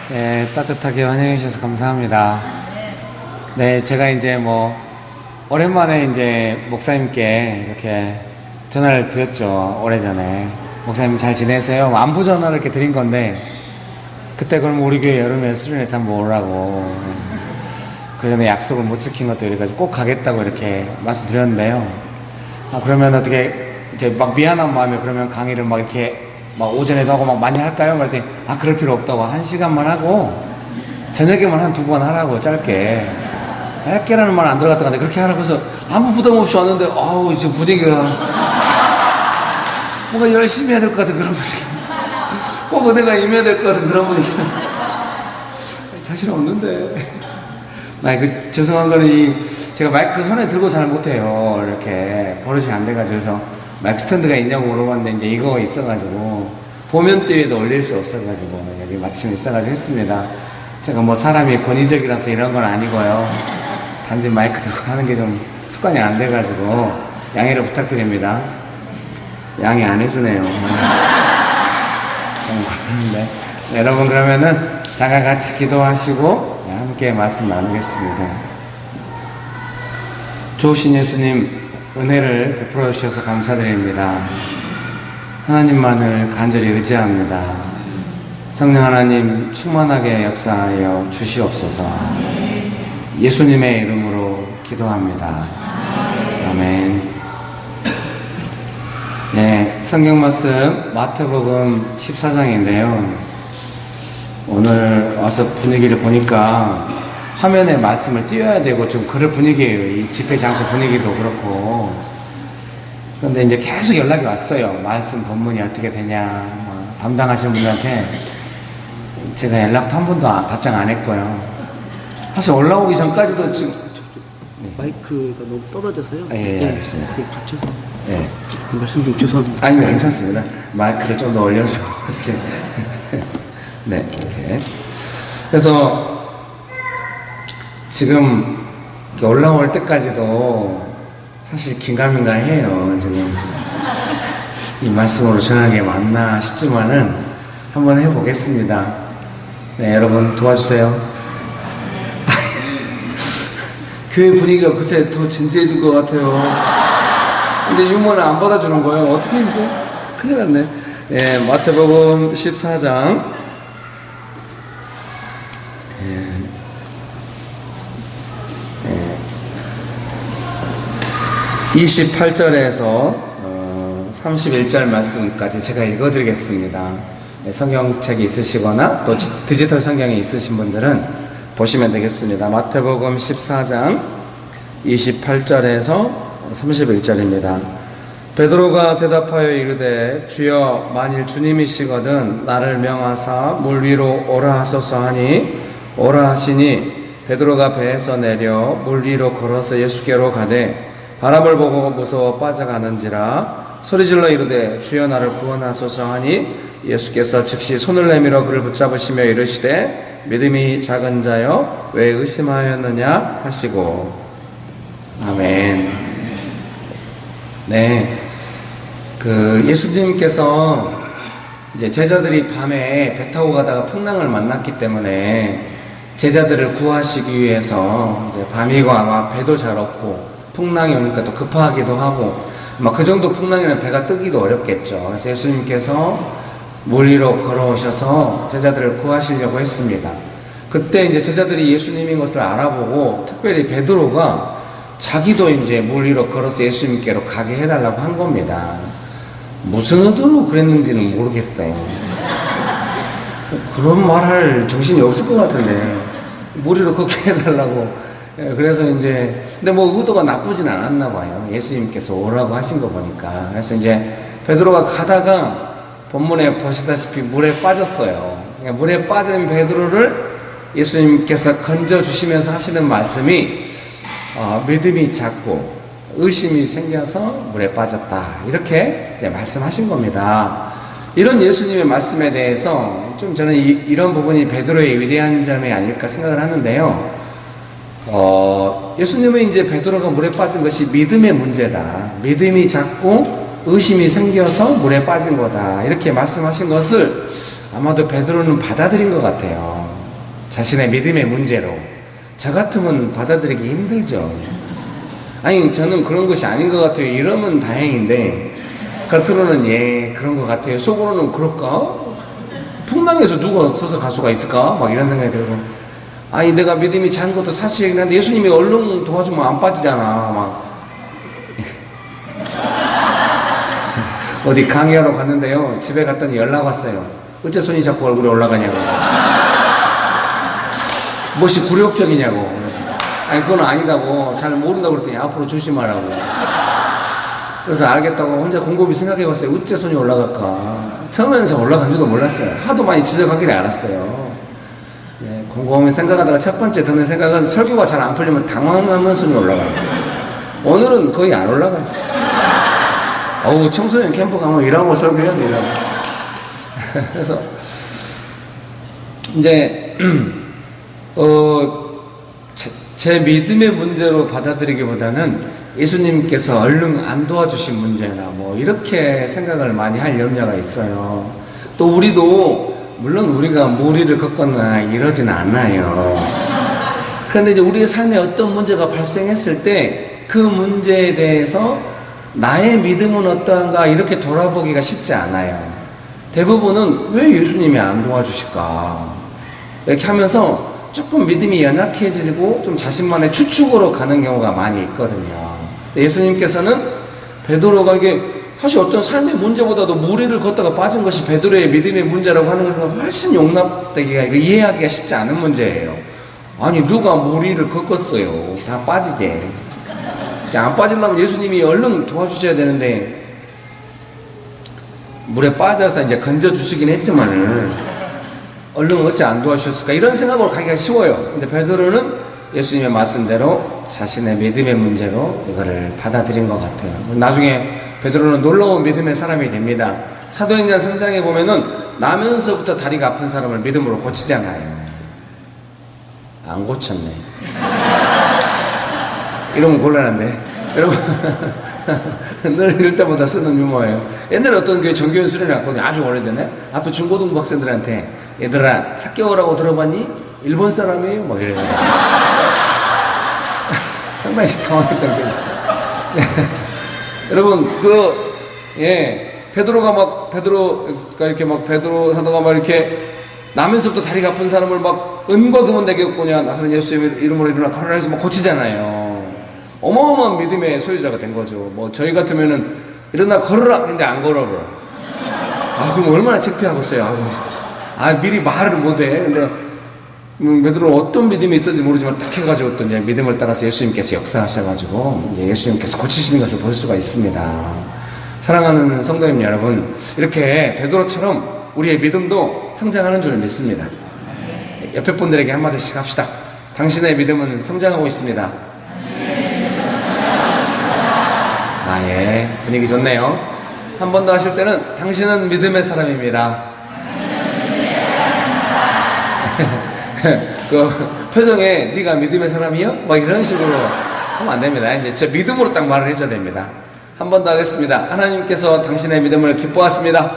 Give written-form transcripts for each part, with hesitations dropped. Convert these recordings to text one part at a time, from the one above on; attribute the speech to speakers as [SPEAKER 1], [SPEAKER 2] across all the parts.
[SPEAKER 1] 네, 따뜻하게 환영해 주셔서 감사합니다. 네, 제가 이제 오랜만에 이제 목사님께 이렇게 전화를 드렸죠. 오래전에. 목사님 잘 지내세요? 안부 전화를 이렇게 드린 건데, 그때 그럼 우리 교회 여름에 수련회 한번 오라고. 그 전에 약속을 못 지킨 것도 이래가지고 꼭 가겠다고 이렇게 말씀드렸는데요. 그러면 어떻게, 이제 미안한 마음에 그러면 강의를 이렇게 오전에도 하고 많이 할까요? 그랬더니, 그럴 필요 없다고. 1시간만 하고, 저녁에만 한 2번 하라고, 짧게. 짧게라는 말 안 들어갔던 것 같은데, 그렇게 하라고 해서 아무 부담 없이 왔는데, 지금 분위기가, 뭔가 열심히 해야 될 것 같은 그런 분위기. 꼭 은혜가 임해야 될 것 같은 그런 분위기. 자신 없는데. 죄송한 거는 제가 마이크 손에 들고 잘 못해요. 이렇게 버릇이 안 돼가지고. 그래서 마이크 스탠드가 있냐고 물어봤는데, 이제 이거 있어가지고, 보면 때에도 올릴 수 없어가지고, 여기 마침 있어가지고 했습니다. 제가 사람이 권위적이라서 이런 건 아니고요. 단지 마이크 들고 하는 게 좀 습관이 안 돼가지고, 양해를 부탁드립니다. 양해 안 해주네요. 네, 여러분, 그러면은 잠깐 같이 기도하시고, 함께 말씀 나누겠습니다. 좋으신 예수님, 은혜를 베풀어 주셔서 감사드립니다. 하나님만을 간절히 의지합니다. 성령 하나님 충만하게 역사하여 주시옵소서. 예수님의 이름으로 기도합니다. 아멘. 네, 성경 말씀 마태복음 14장인데요. 오늘 와서 분위기를 보니까 화면에 말씀을 띄워야 되고 좀 그럴 분위기예요. 이 집회 장소 분위기도 그렇고. 그런데 이제 계속 연락이 왔어요. 말씀 본문이 어떻게 되냐. 담당하시는 분한테 제가 연락도 한 번도 답장 안 했고요. 사실 올라오기 전까지도 지금
[SPEAKER 2] 마이크가 너무 떨어져서요.
[SPEAKER 1] 예, 알겠습니다.
[SPEAKER 2] 받쳐서.
[SPEAKER 1] 예.
[SPEAKER 2] 말씀 좀 죄송합니다.
[SPEAKER 1] 아니, 괜찮습니다. 마이크를 좀 더 올려서 이렇게. 네, 이렇게. 그래서 지금 올라올 때까지도 사실 긴가민가해요. 지금 이 말씀으로 전하는 게 맞나 싶지만은 한번 해보겠습니다. 네, 여러분 도와주세요. 교회 분위기가 글쎄 더 진지해질 것 같아요. 이제 유머는 안 받아주는 거예요. 어떻게 이제? 큰일 났네. 네, 마태복음 14장. 28절에서 31절 말씀까지 제가 읽어드리겠습니다. 성경책이 있으시거나 또 디지털 성경이 있으신 분들은 보시면 되겠습니다. 마태복음 14장 28절에서 31절입니다. 베드로가 대답하여 이르되 주여 만일 주님이시거든 나를 명하사 물 위로 오라 하소서 하니 오라 하시니 베드로가 배에서 내려 물 위로 걸어서 예수께로 가되 바람을 보고 무서워 빠져가는지라 소리질러 이르되 주여 나를 구원하소서 하니 예수께서 즉시 손을 내밀어 그를 붙잡으시며 이르시되 믿음이 작은 자여 왜 의심하였느냐 하시고. 아멘. 네, 예수님께서 이제 제자들이 밤에 배 타고 가다가 풍랑을 만났기 때문에 제자들을 구하시기 위해서 이제 밤이고 아마 배도 잘 없고 풍랑이 오니까 또 급하기도 하고 그 정도 풍랑이면 배가 뜨기도 어렵겠죠. 그래서 예수님께서 물 위로 걸어오셔서 제자들을 구하시려고 했습니다. 그때 이제 제자들이 예수님인 것을 알아보고 특별히 베드로가 자기도 이제 물 위로 걸어서 예수님께로 가게 해달라고 한 겁니다. 무슨 의도로 그랬는지는 모르겠어요. 그런 말 할 정신이 없을 것 같은데 물 위로 걷게 해달라고. 그래서 이제 근데 의도가 나쁘진 않았나 봐요. 예수님께서 오라고 하신 거 보니까. 그래서 이제 베드로가 가다가 본문에 보시다시피 물에 빠졌어요. 그러니까 물에 빠진 베드로를 예수님께서 건져주시면서 하시는 말씀이 믿음이 작고 의심이 생겨서 물에 빠졌다. 이렇게 말씀하신 겁니다. 이런 예수님의 말씀에 대해서 좀 저는 이런 부분이 베드로의 위대한 점이 아닐까 생각을 하는데요. 예수님은 이제 베드로가 물에 빠진 것이 믿음의 문제다. 믿음이 작고 의심이 생겨서 물에 빠진 거다. 이렇게 말씀하신 것을 아마도 베드로는 받아들인 것 같아요. 자신의 믿음의 문제로. 저 같으면 받아들이기 힘들죠. 아니, 저는 그런 것이 아닌 것 같아요. 이러면 다행인데, 겉으로는 예, 그런 것 같아요. 속으로는 그럴까? 풍랑에서 누가 서서 갈 수가 있을까? 막 이런 생각이 들고. 아니, 내가 믿음이 작은 것도 사실이긴 한데, 예수님이 얼른 도와주면 안 빠지잖아. 막. 어디 강의하러 갔는데요. 집에 갔더니 연락 왔어요. 어째 손이 자꾸 얼굴에 올라가냐고. 무엇이 굴욕적이냐고. 그래서 아니, 그건 아니다고. 잘 모른다고 그랬더니 앞으로 조심하라고. 그래서 알겠다고 혼자 곰곰이 생각해봤어요. 어째 손이 올라갈까. 처음에는 잘 올라간 줄도 몰랐어요. 하도 많이 지적하길래 알았어요. 네, 곰곰이 생각하다가 첫 번째 드는 생각은 설교가 잘 안 풀리면 당황하면 손이 올라가요. 오늘은 거의 안 올라가요. 어우, 청소년 캠프 가면 일하고 설교해야 돼, 일하고. 그래서 이제 제 믿음의 문제로 받아들이기보다는 예수님께서 얼른 안 도와주신 문제나 뭐 이렇게 생각을 많이 할 염려가 있어요. 또 우리도 물론 우리가 무리를 걷거나 이러진 않아요. 그런데 이제 우리의 삶에 어떤 문제가 발생했을 때 그 문제에 대해서 나의 믿음은 어떠한가 이렇게 돌아보기가 쉽지 않아요. 대부분은 왜 예수님이 안 도와주실까 이렇게 하면서 조금 믿음이 연약해지고 좀 자신만의 추측으로 가는 경우가 많이 있거든요. 예수님께서는 베드로가 이게 사실 어떤 삶의 문제보다도 무리를 걷다가 빠진 것이 베드로의 믿음의 문제라고 하는 것은 훨씬 용납되기가, 이해하기가 쉽지 않은 문제예요. 아니, 누가 무리를 걷겠어요. 다 빠지지. 안 빠지려면 예수님이 얼른 도와주셔야 되는데, 물에 빠져서 이제 건져주시긴 했지만은, 얼른 어찌 안 도와주셨을까? 이런 생각으로 가기가 쉬워요. 근데 베드로는 예수님의 말씀대로 자신의 믿음의 문제로 이거를 받아들인 것 같아요. 나중에 베드로는 놀라운 믿음의 사람이 됩니다. 사도행전 3장에 보면은 나면서부터 다리가 아픈 사람을 믿음으로 고치잖아요. 안 고쳤네. 이러면 곤란한데. 여러분, 늘 이럴 때마다 쓰는 유머예요. 옛날에 어떤 교회 정교연 수련회 왔거든요. 아주 오래전에. 앞에 중고등부 학생들한테 얘들아, 사개오라고 들어봤니? 일본 사람이에요? 막 이래요. 상당히 당황했던 게 있어요. 여러분, 베드로가 이렇게 막, 베드로 사도가 막 이렇게 나면서부터 다리가 아픈 사람을 막 은과 금은 내게 없고냐, 나사렛 예수의 이름으로 일어나 걸어라 해서 막 고치잖아요. 어마어마한 믿음의 소유자가 된 거죠. 뭐, 저희 같으면은 일어나 걸어라! 근데 안 걸어버려. 아, 그럼 얼마나 창피하겠어요. 미리 말을 못해. 근데, 베드로는 어떤 믿음이 있었는지 모르지만 딱 해가지고 어떤 믿음을 따라서 예수님께서 역사하셔가지고 예수님께서 고치시는 것을 볼 수가 있습니다. 사랑하는 성도님 여러분, 이렇게 베드로처럼 우리의 믿음도 성장하는 줄 믿습니다. 옆에 분들에게 한마디씩 합시다. 당신의 믿음은 성장하고 있습니다. 예, 분위기 좋네요. 한 번 더 하실 때는 당신은 믿음의 사람입니다. 그 표정에 네가 믿음의 사람이요? 막 이런 식으로 하면 안 됩니다. 이제 저 믿음으로 딱 말을 해줘야 됩니다. 한 번 더 하겠습니다. 하나님께서 당신의 믿음을 기뻐하십니다.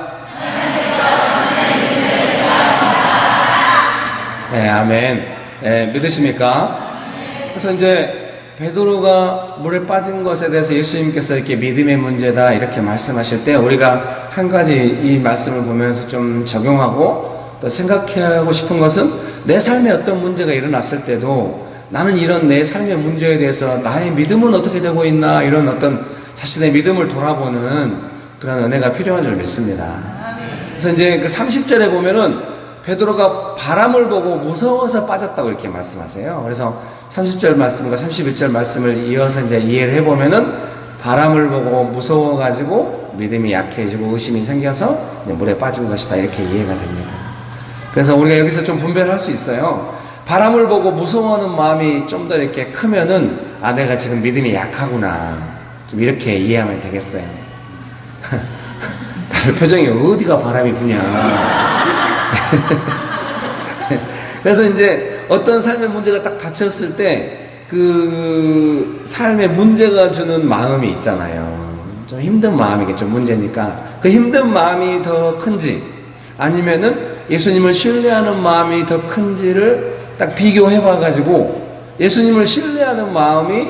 [SPEAKER 1] 네, 아멘. 네, 믿으십니까? 그래서 이제 베드로가 물에 빠진 것에 대해서 예수님께서 이렇게 믿음의 문제다 이렇게 말씀하실 때 우리가 한 가지 이 말씀을 보면서 좀 적용하고 또 생각하고 싶은 것은 내 삶에 어떤 문제가 일어났을 때도 나는 이런 내 삶의 문제에 대해서 나의 믿음은 어떻게 되고 있나 이런 어떤 자신의 믿음을 돌아보는 그런 은혜가 필요한 줄 믿습니다. 그래서 이제 그 30절에 보면은 베드로가 바람을 보고 무서워서 빠졌다고 이렇게 말씀하세요. 그래서 30절 말씀과 31절 말씀을 이어서 이제 이해를 해보면은 바람을 보고 무서워가지고 믿음이 약해지고 의심이 생겨서 물에 빠진 것이다 이렇게 이해가 됩니다. 그래서 우리가 여기서 좀 분별할 수 있어요. 바람을 보고 무서워하는 마음이 좀 더 이렇게 크면은 내가 지금 믿음이 약하구나 좀 이렇게 이해하면 되겠어요. 다들 표정이 어디가 바람이 부냐. 그래서 이제 어떤 삶의 문제가 딱 닥쳤을 때 그 삶의 문제가 주는 마음이 있잖아요. 좀 힘든 마음이겠죠. 문제니까 그 힘든 마음이 더 큰지 아니면은
[SPEAKER 3] 예수님을 신뢰하는 마음이 더 큰지를 딱 비교해 봐가지고 예수님을 신뢰하는 마음이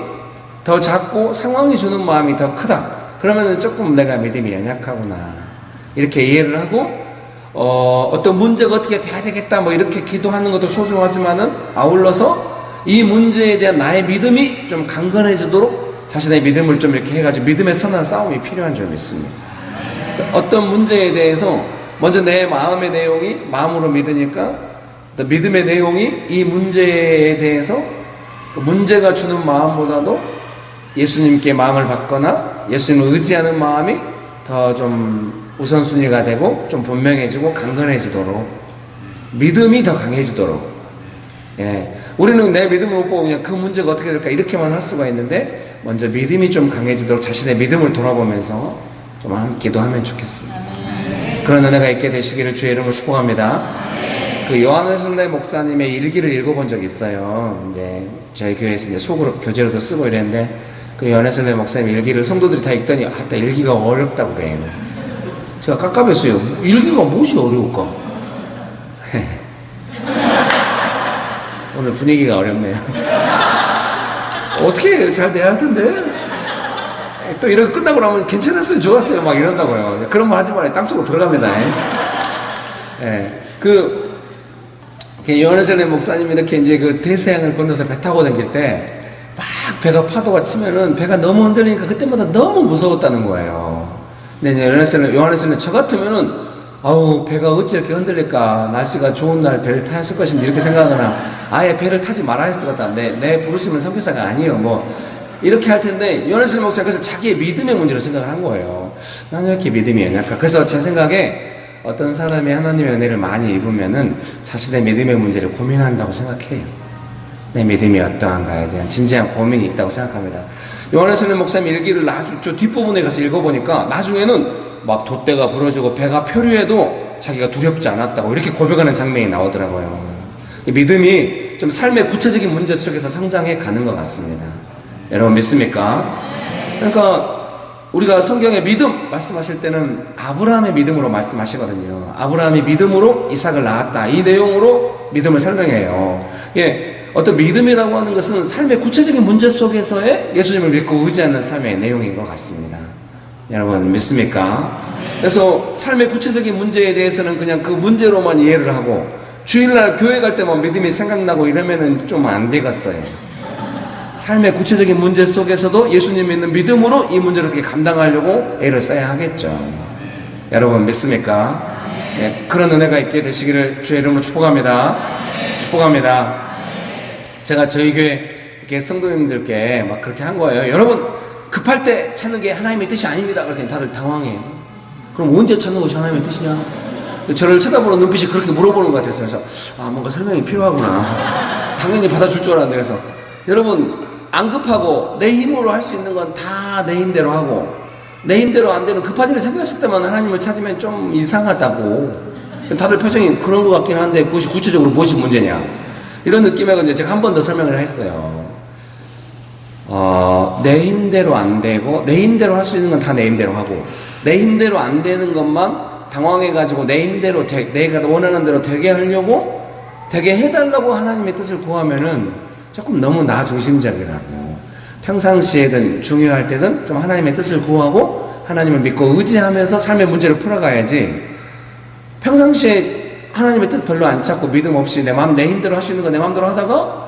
[SPEAKER 3] 더 작고 상황이 주는 마음이 더 크다. 그러면은 조금 내가 믿음이 연약하구나. 이렇게 이해를 하고 어떤 문제가 어떻게 돼야 되겠다 뭐 이렇게 기도하는 것도 소중하지만은 아울러서 이 문제에 대한 나의 믿음이 좀 강건해지도록 자신의 믿음을 좀 이렇게 해가지고 믿음의 선한 싸움이 필요한 줄 믿습니다. 어떤 문제에 대해서 먼저 내 마음의 내용이 마음으로 믿으니까 또 믿음의 내용이 이 문제에 대해서 문제가 주는 마음보다도 예수님께 마음을 받거나 예수님을 의지하는 마음이 더 좀 우선순위가 되고 좀 분명해지고 강건해지도록 믿음이 더 강해지도록 예. 우리는 내 믿음을 못 보고 그냥 그 문제가 어떻게 될까 이렇게만 할 수가 있는데 먼저 믿음이 좀 강해지도록 자신의 믿음을 돌아보면서 좀 기도하면 좋겠습니다. 그런 은혜가 있게 되시기를 주의 이름으로 축복합니다. 그 요한회슬레 목사님의 일기를 읽어본 적이 있어요. 이제 저희 교회에서 이제 속으로 교재로도 쓰고 이랬는데 그 요한회슬레 목사님 일기를 성도들이 다 읽더니 나 일기가 어렵다고 그래요. 제가 깝깝했어요. 일기가 무엇이 어려울까? 오늘 분위기가 어렵네요. 어떻게 잘 돼야 할 텐데? 또 이렇게 끝나고 나면 괜찮았어요, 좋았어요, 막 이런다고요. 그런 말 하지 말아요. 땅속으로 들어갑니다. 예. 요한회슬레 목사님이 이렇게 이제 그 대서양을 건너서 배 타고 다닐 때 막 배가 파도가 치면은 배가 너무 흔들리니까 그때마다 너무 무서웠다는 거예요. 근데 요한회슬레 저 같으면은 아우 배가 어찌 이렇게 흔들릴까, 날씨가 좋은 날 배를 탔을 것인지 이렇게 생각하거나 아예 배를 타지 말아야 했을 것 같다. 내 부르심은 선교사가 아니에요 뭐 이렇게 할 텐데 요한회슬레 목사가 그래서 자기의 믿음의 문제로 생각을 한 거예요. 나는 왜 이렇게 믿음이 연약할까. 그래서 제 생각에 어떤 사람이 하나님의 은혜를 많이 입으면은 자신의 믿음의 문제를 고민한다고 생각해요. 내 믿음이 어떠한가에 대한 진지한 고민이 있다고 생각합니다. 요한회슬레 목사님 일기를 저 뒷부분에 가서 읽어보니까 나중에는 막 돛대가 부러지고 배가 표류해도 자기가 두렵지 않았다고 이렇게 고백하는 장면이 나오더라고요. 믿음이 좀 삶의 구체적인 문제 속에서 성장해 가는 것 같습니다. 여러분 믿습니까? 그러니까 우리가 성경의 믿음 말씀하실 때는 아브라함의 믿음으로 말씀하시거든요. 아브라함이 믿음으로 이삭을 낳았다. 이 내용으로 믿음을 설명해요. 예, 어떤 믿음이라고 하는 것은 삶의 구체적인 문제 속에서의 예수님을 믿고 의지하는 삶의 내용인 것 같습니다. 여러분 믿습니까? 그래서 삶의 구체적인 문제에 대해서는 그냥 그 문제로만 이해를 하고 주일날 교회 갈 때만 믿음이 생각나고 이러면은 좀 안 되겠어요. 삶의 구체적인 문제 속에서도 예수님 믿는 믿음으로 이 문제를 어떻게 감당하려고 애를 써야 하겠죠. 여러분 믿습니까? 네, 그런 은혜가 있게 되시기를 주의 이름으로 축복합니다. 축복합니다. 제가 저희 교회 이렇게 성도님들께 막 그렇게 한 거예요. 여러분 급할 때 찾는 게 하나님의 뜻이 아닙니다. 그랬더니 다들 당황해요. 그럼 언제 찾는 것이 하나님의 뜻이냐? 저를 쳐다보는 눈빛이 그렇게 물어보는 것 같았어요. 그래서 뭔가 설명이 필요하구나. 당연히 받아줄 줄 알았는데 그래서 여러분 안 급하고 내 힘으로 할 수 있는 건 다 내 힘대로 하고 내 힘대로 안 되는 급한 일을 생겼을 때만 하나님을 찾으면 좀 이상하다고. 다들 표정이 그런 것 같긴 한데 그것이 구체적으로 무엇이 문제냐 이런 느낌에 이제 제가 한 번 더 설명을 했어요. 내 힘대로 안 되고 내 힘대로 할 수 있는 건 다 내 힘대로 하고 내 힘대로 안 되는 것만 당황해가지고 내 힘대로 내가 원하는 대로 되게 하려고 되게 해달라고 하나님의 뜻을 구하면은 조금 너무 나 중심적이라고. 평상시에든 중요할 때든 좀 하나님의 뜻을 구하고 하나님을 믿고 의지하면서 삶의 문제를 풀어가야지 평상시에 하나님의 뜻 별로 안 찾고 믿음 없이 내 힘대로 할 수 있는 거 내 마음대로 하다가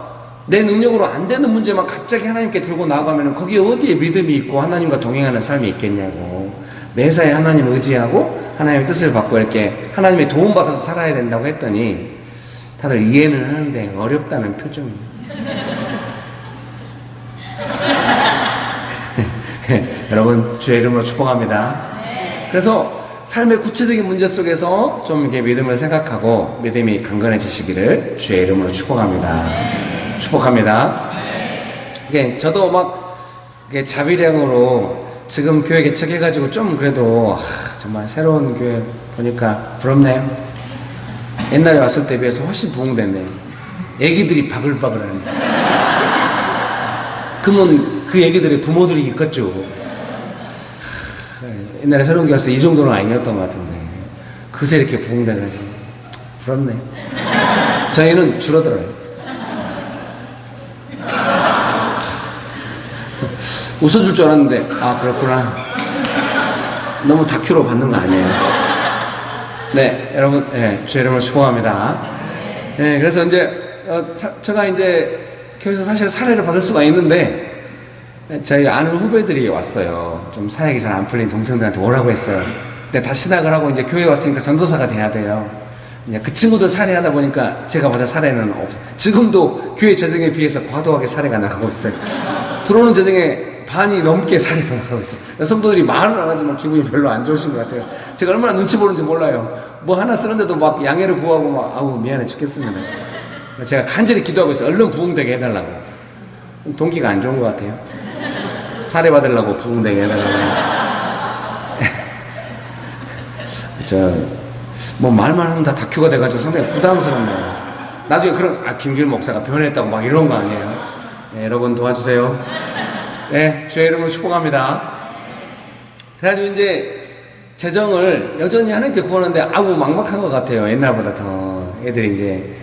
[SPEAKER 3] 내 능력으로 안 되는 문제만 갑자기 하나님께 들고 나가면 거기에 어디에 믿음이 있고 하나님과 동행하는 삶이 있겠냐고. 매사에 하나님을 의지하고 하나님의 뜻을 받고 이렇게 하나님의 도움받아서 살아야 된다고 했더니 다들 이해는 하는데 어렵다는 표정이. 여러분 주의 이름으로 축복합니다. 그래서 삶의 구체적인 문제 속에서 좀 이렇게 믿음을 생각하고 믿음이 강건해지시기를 주의 이름으로 축복합니다. 축복합니다. 저도 막 자비량으로 지금 교회 개척해가지고 좀 그래도 정말 새로운 교회 보니까 부럽네요. 옛날에 왔을 때에 비해서 훨씬 부흥됐네. 애기들이 바글바글하네. 그러면 그 애기들의 부모들이 있겠죠. 옛날에 새로운 교회 왔을 때 이 정도는 아니었던 것 같은데 그새 이렇게 부흥돼가지고 부럽네. 저희는 줄어들어요. 웃어줄 줄 알았는데, 아, 그렇구나. 너무 다큐로 받는 거 아니에요. 네, 여러분, 네, 주 여러분을 축복합니다. 네, 그래서 이제, 제가 이제, 교회에서 사실 사례를 받을 수가 있는데, 저희 아는 후배들이 왔어요. 좀 사역이 잘 안 풀린 동생들한테 오라고 했어요. 근데 다 신학을 하고 이제 교회에 왔으니까 전도사가 돼야 돼요. 이제 그 친구들 사례하다 보니까 제가 받은 사례는 없어요. 지금도 교회 재정에 비해서 과도하게 사례가 나가고 있어요. 들어오는 재정에 반이 넘게 사례가 나가고 있어요. 성도들이 말은 안 하지만 기분이 별로 안 좋으신 것 같아요. 제가 얼마나 눈치 보는지 몰라요. 뭐 하나 쓰는데도 막 양해를 구하고 막, 아우, 미안해 죽겠습니다. 제가 간절히 기도하고 있어요. 얼른 부흥되게 해달라고. 동기가 안 좋은 것 같아요. 사례 받으려고 부흥되게 해달라고. 뭐 말만 하면 다 다큐가 돼가지고 상당히 부담스럽네요. 나중에 그런, 김길 목사가 변했다고 막 이런 거 아니에요. 네, 여러분 도와주세요. 네, 주의 이름으로 축복합니다. 그래가지고 이제 재정을 여전히 하나님께 구하는데 아우 막막한 것 같아요. 옛날보다 더 애들이 이제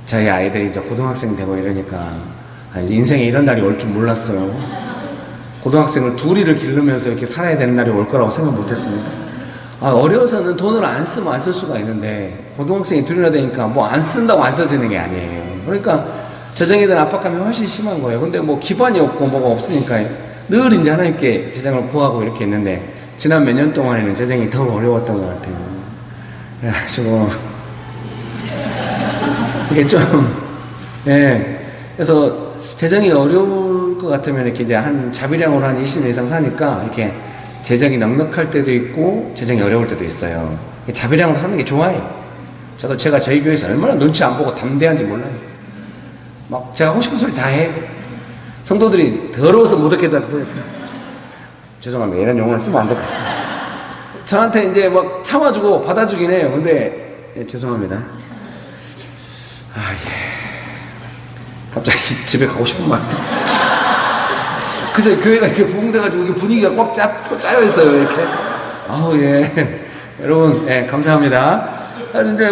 [SPEAKER 3] 저희 아이들이 이제 고등학생 되고 이러니까 인생에 이런 날이 올 줄 몰랐어요. 고등학생을 둘이를 기르면서 이렇게 살아야 되는 날이 올 거라고 생각 못했습니다. 어려서는 돈을 안 쓰면 안 쓸 수가 있는데 고등학생이 둘이나 되니까 뭐 안 쓴다고 안 써지는 게 아니에요. 그러니까 재정에 대한 압박감이 훨씬 심한 거예요. 근데 뭐 기반이 없고 뭐가 없으니까 늘 이제 하나님께 재정을 구하고 이렇게 했는데 지난 몇 년 동안에는 재정이 더 어려웠던 것 같아요. 그래가지고 이게 좀 그래서 재정이 어려울 것 같으면 이렇게 이제 한 자비량으로 한 20년 이상 사니까 이렇게 재정이 넉넉할 때도 있고 재정이 어려울 때도 있어요. 자비량으로 사는 게 좋아요. 저도 제가 저희 교회에서 얼마나 눈치 안 보고 담대한지 몰라요. 막 제가 하고 싶은 소리 다 해요. 성도들이 더러워서 못 얻겠다 그래요. 죄송합니다. 이런 용어를 쓰면 안 될 것 같아요. 저한테 이제 막 참아주고 받아주긴 해요. 근데 죄송합니다. 갑자기 집에 가고 싶은 것 같아요. 그래서 교회가 이렇게 부흥돼가지고 이렇게 분위기가 꽉 짜여있어요, 이렇게. 여러분, 감사합니다. 근데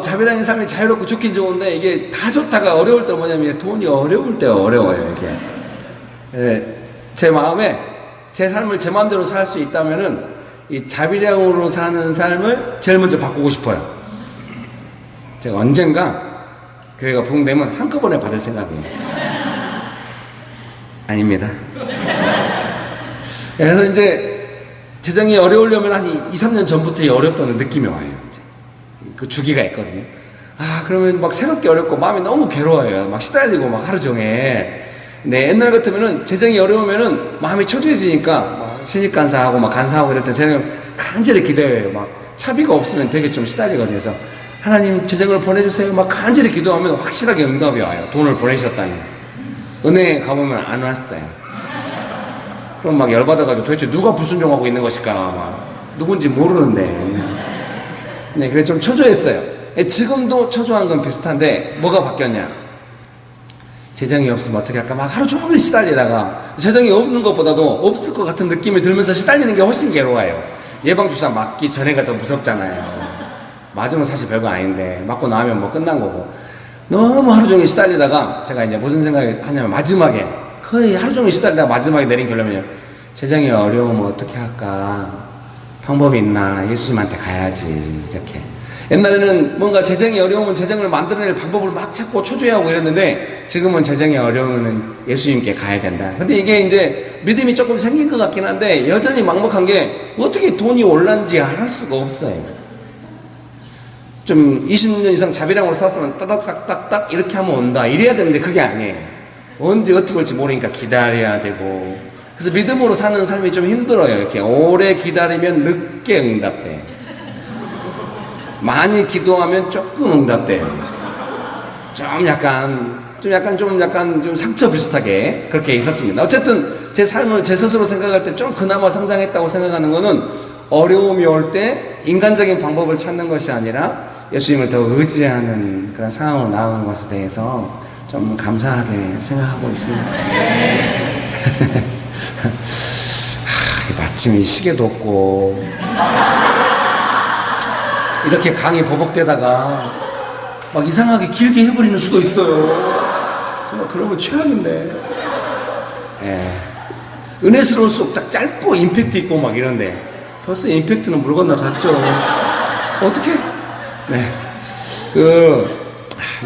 [SPEAKER 3] 자비라는 삶이 자유롭고 좋긴 좋은데, 이게 다 좋다가 어려울 때 뭐냐면, 돈이 어려울 때 어려워요, 이렇게. 제 마음에, 제 삶을 제 마음대로 살 수 있다면은, 이 자비량으로 사는 삶을 제일 먼저 바꾸고 싶어요. 제가 언젠가, 교회가 부흥되면 한꺼번에 받을 생각이에요. 아닙니다. 그래서 이제 재정이 어려우려면 한 2, 3년 전부터 어렵다는 느낌이 와요. 이제. 그 주기가 있거든요. 그러면 막 새롭게 어렵고 마음이 너무 괴로워요. 막 시달리고 막 하루 종일. 네, 옛날 같으면은 재정이 어려우면은 마음이 초조해지니까 막 신입간사하고 막 간사하고 이럴 때 저는 간절히 기도해요. 막 차비가 없으면 되게 좀 시달리거든요. 그래서 하나님 재정을 보내주세요. 막 간절히 기도하면 확실하게 응답이 와요. 돈을 보내셨다니. 은행에 가보면 안 왔어요. 그럼 막 열받아가지고 도대체 누가 불순종하고 있는 것일까 막 누군지 모르는데. 네, 그래 좀 초조했어요. 지금도 초조한 건 비슷한데 뭐가 바뀌었냐? 재정이 없으면 어떻게 할까? 막 하루 종일 시달리다가 재정이 없는 것보다도 없을 것 같은 느낌이 들면서 시달리는 게 훨씬 괴로워요. 예방주사 맞기 전에가 더 무섭잖아요. 맞으면 사실 별거 아닌데 맞고 나면 뭐 끝난 거고. 너무 하루 종일 시달리다가 제가 이제 무슨 생각이 하냐면 마지막에 거의 하루 종일 시달리다가 마지막에 내린 결론이요. 재정이 어려우면 어떻게 할까? 방법이 있나? 예수님한테 가야지. 이렇게. 옛날에는 뭔가 재정이 어려우면 재정을 만들어낼 방법을 막 찾고 초조해하고 이랬는데 지금은 재정이 어려우면 예수님께 가야 된다. 근데 이게 이제 믿음이 조금 생긴 것 같긴 한데 여전히 막막한 게 어떻게 돈이 올랐는지 알 수가 없어요. 좀 20년 이상 자비량으로 살았으면 따닥따닥딱 이렇게 하면 온다 이래야 되는데 그게 아니에요. 언제 어떻게 올지 모르니까 기다려야 되고 그래서 믿음으로 사는 삶이 좀 힘들어요. 이렇게 오래 기다리면 늦게 응답돼. 많이 기도하면 조금 응답돼요. 좀 약간 상처 비슷하게 그렇게 있었습니다. 어쨌든 제 삶을 제 스스로 생각할 때 좀 그나마 성장했다고 생각하는 거는 어려움이 올 때 인간적인 방법을 찾는 것이 아니라 예수님을 더 의지하는 그런 상황으로 나아가는 것에 대해서 좀 감사하게 생각하고 있습니다. 마침 이 시계도 없고 이렇게 강이 버벅대다가 막 이상하게 길게 해버리는 수도 있어요. 정말 그러면 최악인데. 예. 은혜스러울수록 딱 짧고 임팩트 있고 막 이런데 벌써 임팩트는 물 건너갔죠. 어떻게? 네.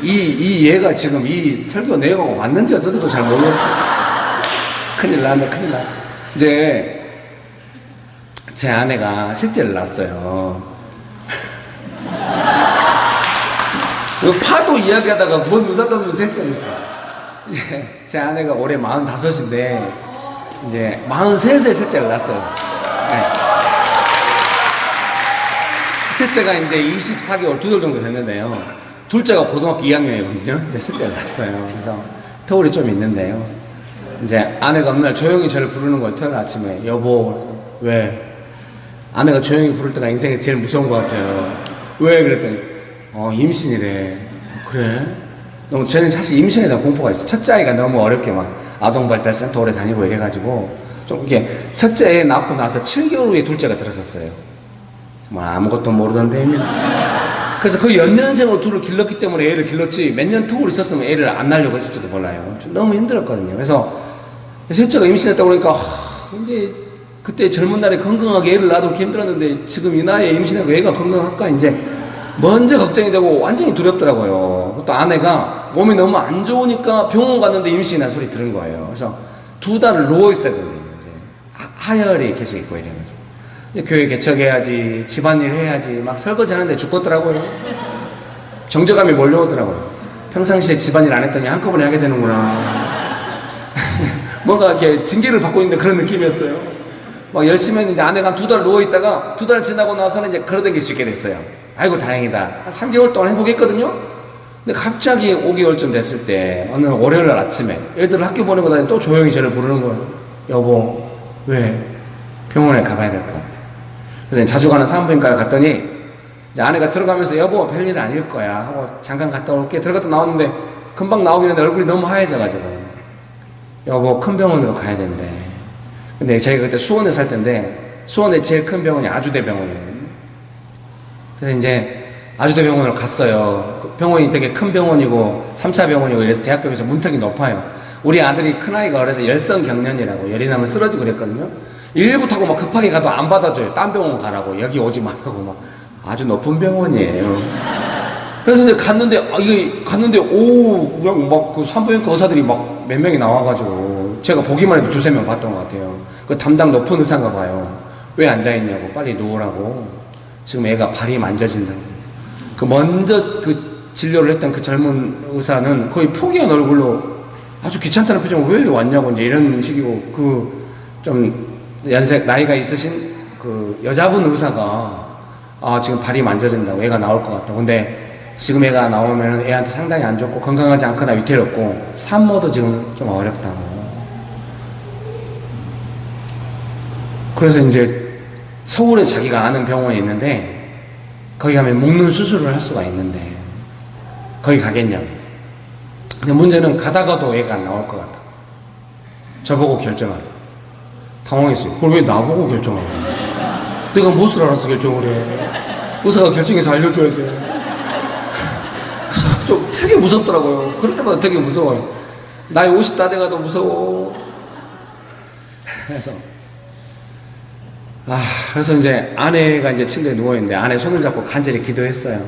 [SPEAKER 3] 이 얘가 지금 이 설교 내용하고 맞는지 어쩌고도 잘 모르겠어요. 큰일 났네, 큰일 났어. 이제 제 아내가 셋째를 낳았어요. 파도 이야기하다가 뭔 느닷없는 셋째입니까? 이제 제 아내가 올해 45인데 이제 43세 셋째를 낳았어요. 네. 셋째가 이제 24개월, 2달 정도 됐는데요. 둘째가 고등학교 2학년이거든요. 이제 셋째를 낳았어요. 그래서 터울이 좀 있는데요. 이제 아내가 어느 날 조용히 저를 부르는 거예요. 토요일 아침에. 여보. 그래서 왜? 아내가 조용히 부를 때가 인생에서 제일 무서운 것 같아요. 왜? 그랬더니 임신이래. 그래? 너무 저는 사실 임신에 대한 공포가 있어요. 첫째 아이가 너무 어렵게 막 아동발달센터 오래 다니고 이래가지고 좀 이렇게 첫째 애 낳고 나서 7개월 후에 둘째가 들었었어요. 정말 아무것도 모르던 데입니다. 그래서 거의 연년생으로 둘을 길렀기 때문에 애를 길렀지 몇 년 터울이 있었으면 애를 안 낳으려고 했을지도 몰라요. 좀 너무 힘들었거든요. 그래서 셋째가 임신했다고 그러니까 이제 그때 젊은 날에 건강하게 애를 낳아도 그렇게 힘들었는데 지금 이 나이에 임신하고 애가 건강할까 이제 먼저 걱정이 되고 완전히 두렵더라고요. 또 아내가 몸이 너무 안 좋으니까 병원 갔는데 임신이라는 소리 들은 거예요. 그래서 2달을 누워있어야 되거든요. 하열이 계속 있고 이래가지고 이제 교회 개척해야지, 집안일 해야지, 막 설거지 하는데 죽겠더라고요. 정적감이 몰려오더라고요. 평상시에 집안일 안 했더니 한꺼번에 하게 되는구나. 뭔가 이렇게 징계를 받고 있는 그런 느낌이었어요. 막 열심히 했는데 아내가 2달 누워있다가 2달 지나고 나서는 이제 걸어다닐 수 있게 됐어요. 아이고 다행이다. 한 3개월 동안 행복했거든요. 근데 갑자기 5개월쯤 됐을 때 어느 월요일 날 아침에 애들을 학교 보내고 다니면 또 조용히 저를 부르는 거예요. 여보, 왜? 병원에 가봐야 될 것 같아. 그래서 자주 가는 산부인과를 갔더니 이제 아내가 들어가면서 여보 별일 아닐 거야 하고 잠깐 갔다 올게. 들어갔다 나왔는데 금방 나오긴 했는데 얼굴이 너무 하얘져가지고 여보 큰 병원으로 가야 된대. 근데 저희가 그때 수원에 살 텐데 수원에 제일 큰 병원이 아주대병원이에요. 그래서 이제 아주대병원을 갔어요. 그 병원이 되게 큰 병원이고 3차 병원이고 이래서 대학병원에서 문턱이 높아요. 우리 아들이 큰아이가 어려서 열성경련이라고 열이 나면 쓰러지고 그랬거든요. 119 타고 막 급하게 가도 안 받아줘요. 딴 병원 가라고. 여기 오지 말라고 막 아주 높은 병원이에요. 그래서 이제 갔는데 그냥 막 그 산부인과 의사들이 막 몇 명이 나와가지고 제가 보기만 해도 2-3명 봤던 것 같아요. 그 담당 높은 의사인가 봐요. 왜 앉아있냐고. 빨리 누우라고. 지금 애가 발이 만져진다고. 그 먼저 그 진료를 했던 그 젊은 의사는 거의 포기한 얼굴로 아주 귀찮다는 표정으로 왜 왔냐고 이제 이런 식이고 그 좀 나이가 있으신 그 여자분 의사가 지금 발이 만져진다고 애가 나올 것 같다고. 근데 지금 애가 나오면 애한테 상당히 안 좋고 건강하지 않거나 위태롭고 산모도 지금 좀 어렵다고. 그래서 이제 서울에 자기가 아는 병원이 있는데 거기 가면 묶는 수술을 할 수가 있는데 거기 가겠냐고. 근데 문제는 가다가도 애가 안 나올 것 같다. 저보고 결정하라. 당황했어요. 그걸 왜 나보고 결정하라. 내가 무엇을 알아서 결정을 해. 의사가 결정해서 알려줘야 돼. 그래서 좀 되게 무섭더라고요. 그럴 때마다 되게 무서워요. 나이 50 다 돼가도 무서워. 그래서 이제 아내가 이제 침대에 누워있는데 아내 손을 잡고 간절히 기도했어요.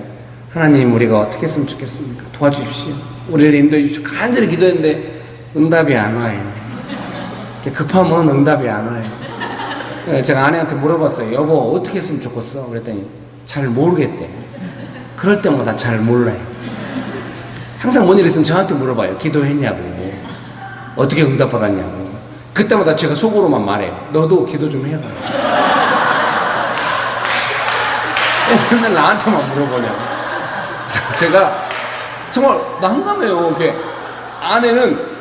[SPEAKER 3] 하나님, 우리가 어떻게 했으면 좋겠습니까? 도와주십시오. 우리를 인도해 주십시오. 간절히 기도했는데 응답이 안 와요. 급하면 응답이 안 와요. 제가 아내한테 물어봤어요. 여보, 어떻게 했으면 좋겠어? 그랬더니 잘 모르겠대. 그럴 때마다 잘 몰라요. 항상 뭔 일 있으면 저한테 물어봐요. 기도했냐고. 어떻게 응답받았냐고. 그때마다 제가 속으로만 말해요. 너도 기도 좀 해봐. 왜 맨날 나한테만 물어보냐고. 제가 정말 난감해요. 이렇게 아내는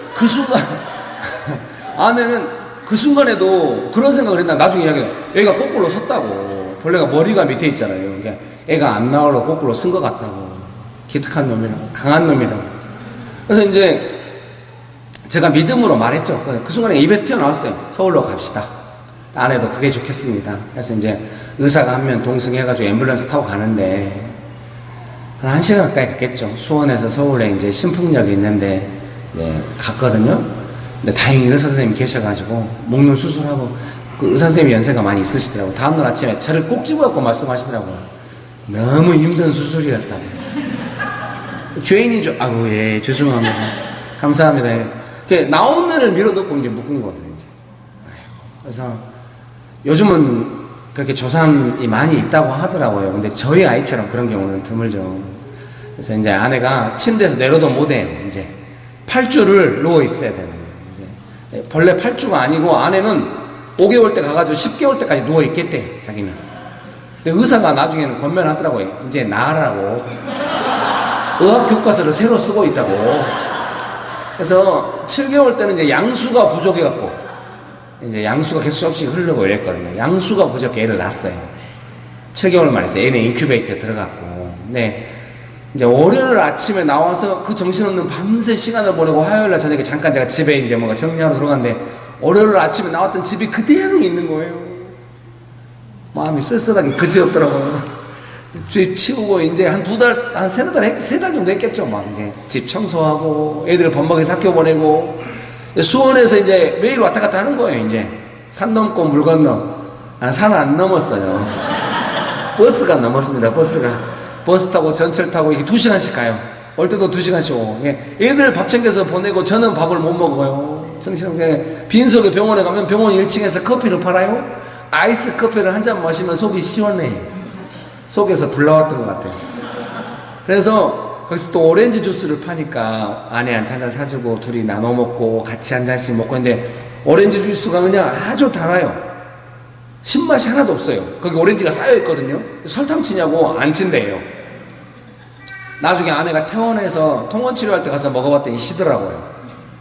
[SPEAKER 3] 그 순간에도 그런 생각을 했나. 나중에 이야기해요. 애가 거꾸로 섰다고. 본래가 머리가 밑에 있잖아요. 그러니까 애가 안 나오려고 거꾸로 쓴 것 같다고. 기특한 놈이라고. 강한 놈이라고. 그래서 이제 제가 믿음으로 말했죠. 그 순간에 입에서 튀어나왔어요. 서울로 갑시다. 아내도 그게 좋겠습니다. 그래서 이제 의사가 한 명 동승해가지고 앰뷸런스 타고 가는데 한 1시간 가까이 갔겠죠. 수원에서 서울에 이제 신풍역이 있는데 갔거든요. 근데 다행히 의사 선생님이 계셔가지고 목눈 수술하고 그 의사 선생님이 연세가 많이 있으시더라고요. 다음날 아침에 저를 꼭 집어갖고 말씀하시더라고요. 너무 힘든 수술이었다고. 죄인인 줄, 아이고, 예, 죄송합니다. 감사합니다. 나온 애를 밀어넣고 이제 묶은 거거든요. 이제. 그래서 요즘은 그렇게 조산이 많이 있다고 하더라고요. 근데 저희 아이처럼 그런 경우는 드물죠. 그래서 이제 아내가 침대에서 내려도 못해요. 이제 8주를 누워 있어야 되는 거예요. 본래 8주가 아니고 아내는 5개월 때 가가지고 10개월 때까지 누워 있겠대, 자기는. 근데 의사가 나중에는 권면하더라고요. 이제 나으라고. 의학 교과서를 새로 쓰고 있다고. 그래서 7개월 때는 이제 양수가 부족해갖고, 이제 양수가 계속 없이 흐르고 이랬거든요. 양수가 부족해 애를 낳았어요. 7개월 만에 애는 인큐베이터에 들어갔고. 네. 이제 월요일 아침에 나와서 그 정신없는 밤새 시간을 보내고 화요일날 저녁에 잠깐 제가 집에 이제 뭔가 정리하러 들어갔는데 월요일 아침에 나왔던 집이 그대로 있는 거예요. 마음이 쓸쓸하게 그지없더라고요. 집 치우고 이제 한 2달, 한 3달 정도 했겠죠. 막 이제 집 청소하고 애들 밥 먹이 학교 보내고 수원에서 이제 매일 왔다 갔다 하는 거예요. 이제 산 넘고 물 건너. 산 안 넘었어요. 버스가 넘었습니다. 버스 타고 전철 타고 이게 2시간씩 가요. 올 때도 2시간씩 오고. 애들 밥 챙겨서 보내고 저는 밥을 못 먹어요. 정신없게 빈속에 병원에 가면 병원 1층에서 커피를 팔아요. 아이스 커피를 한 잔 마시면 속이 시원해요. 속에서 불 나왔던 것 같아요. 그래서 거기서 또 오렌지 주스를 파니까 아내한테 한 잔 사주고 둘이 나눠 먹고 같이 한 잔씩 먹고 했는데 오렌지 주스가 그냥 아주 달아요. 신맛이 하나도 없어요. 거기 오렌지가 쌓여 있거든요. 설탕 치냐고 안 친대요. 나중에 아내가 퇴원해서 통원 치료할 때 가서 먹어봤더니 시더라고요.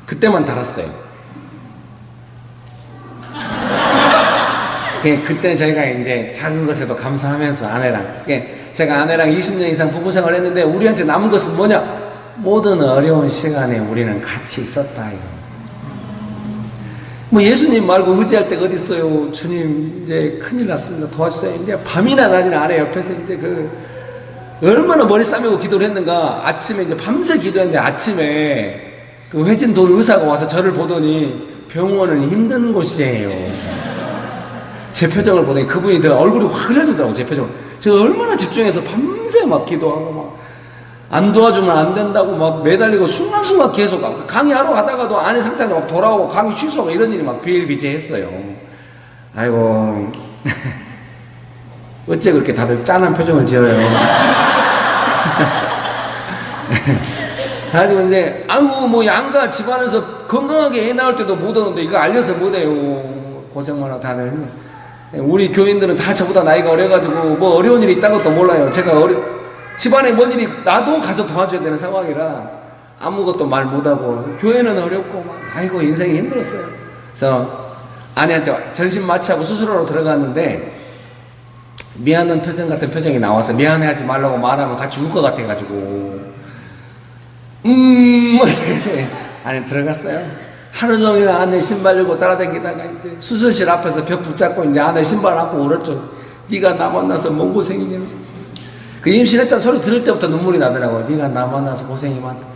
[SPEAKER 3] 그때만 달았어요. 그때 저희가 이제 작은 것에도 감사하면서 아내랑, 제가 아내랑 20년 이상 부부 생활을 했는데 우리한테 남은 것은 뭐냐? 모든 어려운 시간에 우리는 같이 있었다. 뭐 예수님 말고 의지할 데가 어디 있어요? 주님 이제 큰일 났습니다. 도와주세요. 이제 밤이나 낮이나 아내 옆에서 이제 얼마나 머리 싸매고 기도를 했는가. 아침에 이제 밤새 기도했는데 아침에 그 회진 돌 의사가 와서 저를 보더니 병원은 힘든 곳이에요. 제 표정을 보더니 그분이 내 얼굴이 확 흐려지더라고. 제 표정을. 제가 얼마나 집중해서 밤새 막 기도하고 막 안 도와주면 안 된다고 막 매달리고 순간순간 계속 강의하러 가다가도 아내 상태가 막 돌아오고 강의 취소하고 이런 일이 막 비일비재했어요. 아이고 어째 그렇게 다들 짠한 표정을 지어요. 그래가지고 이제 아이고 뭐 양가 집안에서 건강하게 애 낳을 때도 못 오는데 이거 알려서 못해요. 고생만 하고 다들. 우리 교인들은 다 저보다 나이가 어려가지고 뭐 어려운 일이 있다는 것도 몰라요. 제가 집안에 뭔 일이 나도 가서 도와줘야 되는 상황이라 아무것도 말 못하고 교회는 어렵고 막 아이고 인생이 힘들었어요. 그래서 아내한테 전신 마취하고 수술하러 들어갔는데 미안한 표정 같은 표정이 나와서 미안해하지 말라고 말하면 같이 울 것 같아가지고 안에 들어갔어요. 하루 종일 아내 신발 들고 따라다니다가 이제 수술실 앞에서 벽 붙잡고 이제 아내 신발 안고 울었죠. 네가 나 만나서 뭔 고생이냐. 그 임신했다는 소리 들을 때부터 눈물이 나더라고요. 네가 나 만나서 고생이 많다.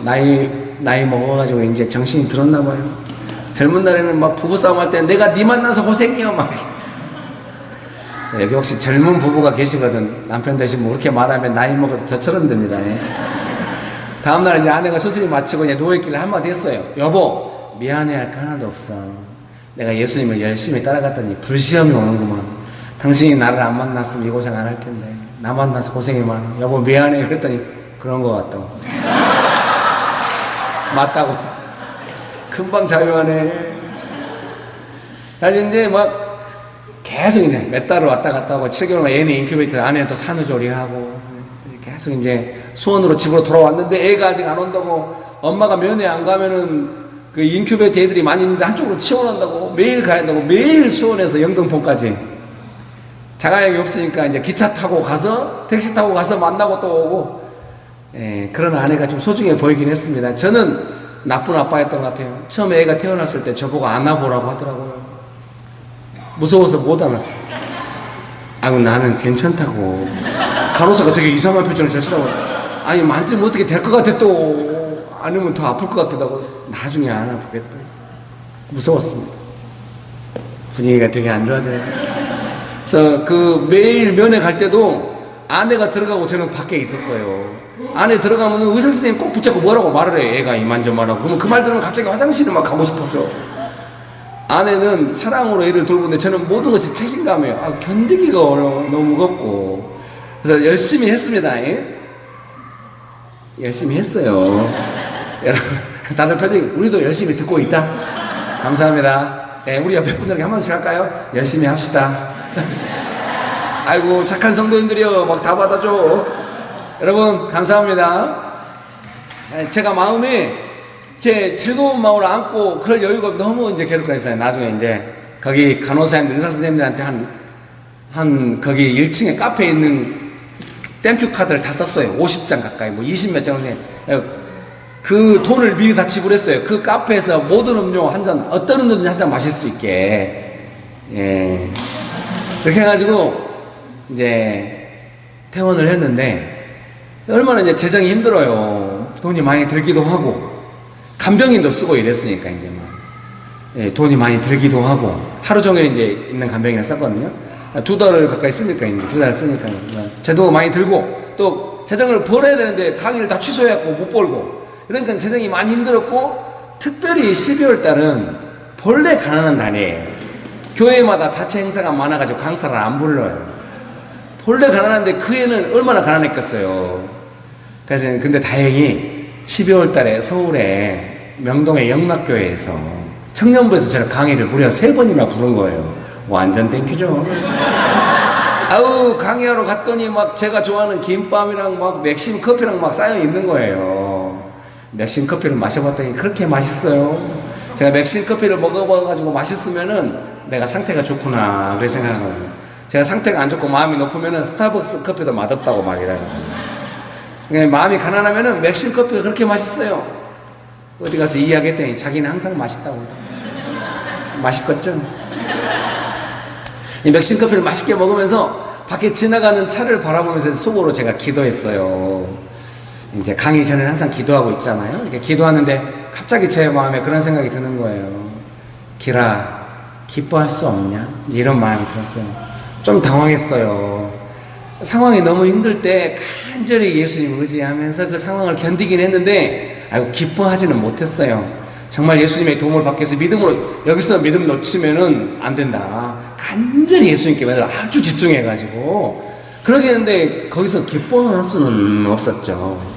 [SPEAKER 3] 아휴, 나이 먹어가지고 이제 정신이 들었나 봐요. 젊은 날에는 막 부부싸움 할 때 내가 네 만나서 고생이요 막. 여기 혹시 젊은 부부가 계시거든. 남편 되시면 뭐 그렇게 말하면 나이 먹어서 저처럼 됩니다. 다음날 이제 아내가 수술이 마치고 이제 누워있길래 한마디 했어요. 여보, 미안해할 거 하나도 없어. 내가 예수님을 열심히 따라갔더니 불시험이 오는구만. 당신이 나를 안 만났으면 이 고생 안 할 텐데. 나 만나서 고생이 많아. 여보, 미안해. 그랬더니 그런 거 같다고. 맞다고. 금방 자유하네. 그래서 이제 막 계속 이제 몇 달을 왔다 갔다 하고 7개월만 얘네 인큐베이터 안에 또 산후조리하고 계속 이제 수원으로 집으로 돌아왔는데 애가 아직 안 온다고 엄마가 면회 안 가면은 그 인큐베이터 애들이 많이 있는데 한쪽으로 치워놓는다고 매일 가야 한다고 매일 수원에서 영등포까지 자가용이 없으니까 이제 기차 타고 가서 택시 타고 가서 만나고 또 오고 그런 아내가 좀 소중해 보이긴 했습니다. 저는 나쁜 아빠였던 것 같아요. 처음에 애가 태어났을 때 저보고 안아보라고 하더라고요. 무서워서 못 안았어요. 아이고 나는 괜찮다고. 간호사가 되게 이상한 표정을 펼치더라고. 아니 만지면 어떻게 될 것 같아 또. 아니면 더 아플 것 같다고. 나중에 안 아프겠다. 무서웠습니다. 분위기가 되게 안 좋아져요. 그래서 그 매일 면회 갈 때도 아내가 들어가고 저는 밖에 있었어요. 안에 들어가면 의사 선생님 꼭 붙잡고 뭐라고 말을 해요. 애가 이만저만하고. 그러면 그 말 들으면 갑자기 화장실에 막 가고 싶었죠. 아내는 사랑으로 애들 돌보는데 저는 모든 것이 책임감이에요. 아, 견디기가 어려워. 너무 무겁고. 그래서 열심히 했습니다. 예? 열심히 했어요. 여러분, 다들 표정이 우리도 열심히 듣고 있다. 감사합니다. 네, 우리 옆에 분들에게 한 번씩 할까요? 열심히 합시다. 아이고 착한 성도님들이요 막 다 받아줘. 여러분 감사합니다. 제가 마음에 이렇게 즐거운 마음을 안고 그럴 여유가 너무 이제 괴롭겠어요. 나중에 이제 거기 간호사님들 의사 선생님들한테 한 거기 1층에 카페에 있는 땡큐 카드를 다 썼어요. 50장 가까이 뭐 20몇 장 그 돈을 미리 다 지불했어요. 그 카페에서 모든 음료 한 잔, 어떤 음료든지 한 잔 마실 수 있게. 예. 그렇게 해가지고 이제 퇴원을 했는데 얼마나 이제 재정이 힘들어요. 돈이 많이 들기도 하고 간병인도 쓰고 이랬으니까 이제 막 예, 돈이 많이 들기도 하고 하루 종일 이제 있는 간병인을 썼거든요. 2달을 가까이 쓰니까 이제 2달 쓰니까 제도 많이 들고 또 재정을 벌어야 되는데 강의를 다 취소해갖고 못 벌고 그러니까 재정이 많이 힘들었고 특별히 12월 달은 본래 가난한 달이에요. 교회마다 자체 행사가 많아가지고 강사를 안 불러요. 본래 가난한데 그 해는 얼마나 가난했겠어요. 그래서 근데 다행히 12월 달에 서울에 명동의 영락교회에서 청년부에서 제가 강의를 무려 3번이나 부른 거예요. 완전 땡큐죠. 아우 강의하러 갔더니 막 제가 좋아하는 김밥이랑 막 맥심 커피랑 막 쌓여 있는 거예요. 맥심 커피를 마셔봤더니 그렇게 맛있어요. 제가 맥심 커피를 먹어봐가지고 맛있으면은 내가 상태가 좋구나 그렇게 생각하거든요. 제가 상태가 안 좋고 마음이 높으면은 스타벅스 커피도 맛없다고 막 이래요. 마음이 가난하면은 맥심 커피가 그렇게 맛있어요. 어디 가서 이야기했더니 자기는 항상 맛있다고. 맛있겠죠? 이 맥심 커피를 맛있게 먹으면서 밖에 지나가는 차를 바라보면서 속으로 제가 기도했어요. 이제 강의 전에 항상 기도하고 있잖아요. 이렇게 기도하는데 갑자기 제 마음에 그런 생각이 드는 거예요. 기라, 기뻐할 수 없냐? 이런 마음이 들었어요. 좀 당황했어요. 상황이 너무 힘들 때 간절히 예수님 의지하면서 그 상황을 견디긴 했는데 아이고 기뻐하지는 못했어요. 정말 예수님의 도움을 받기 위해서 믿음으로 여기서 믿음 놓치면은 안 된다. 간절히 예수님께 아주 집중해가지고 그러게 했는데 거기서 기뻐할 수는 없었죠.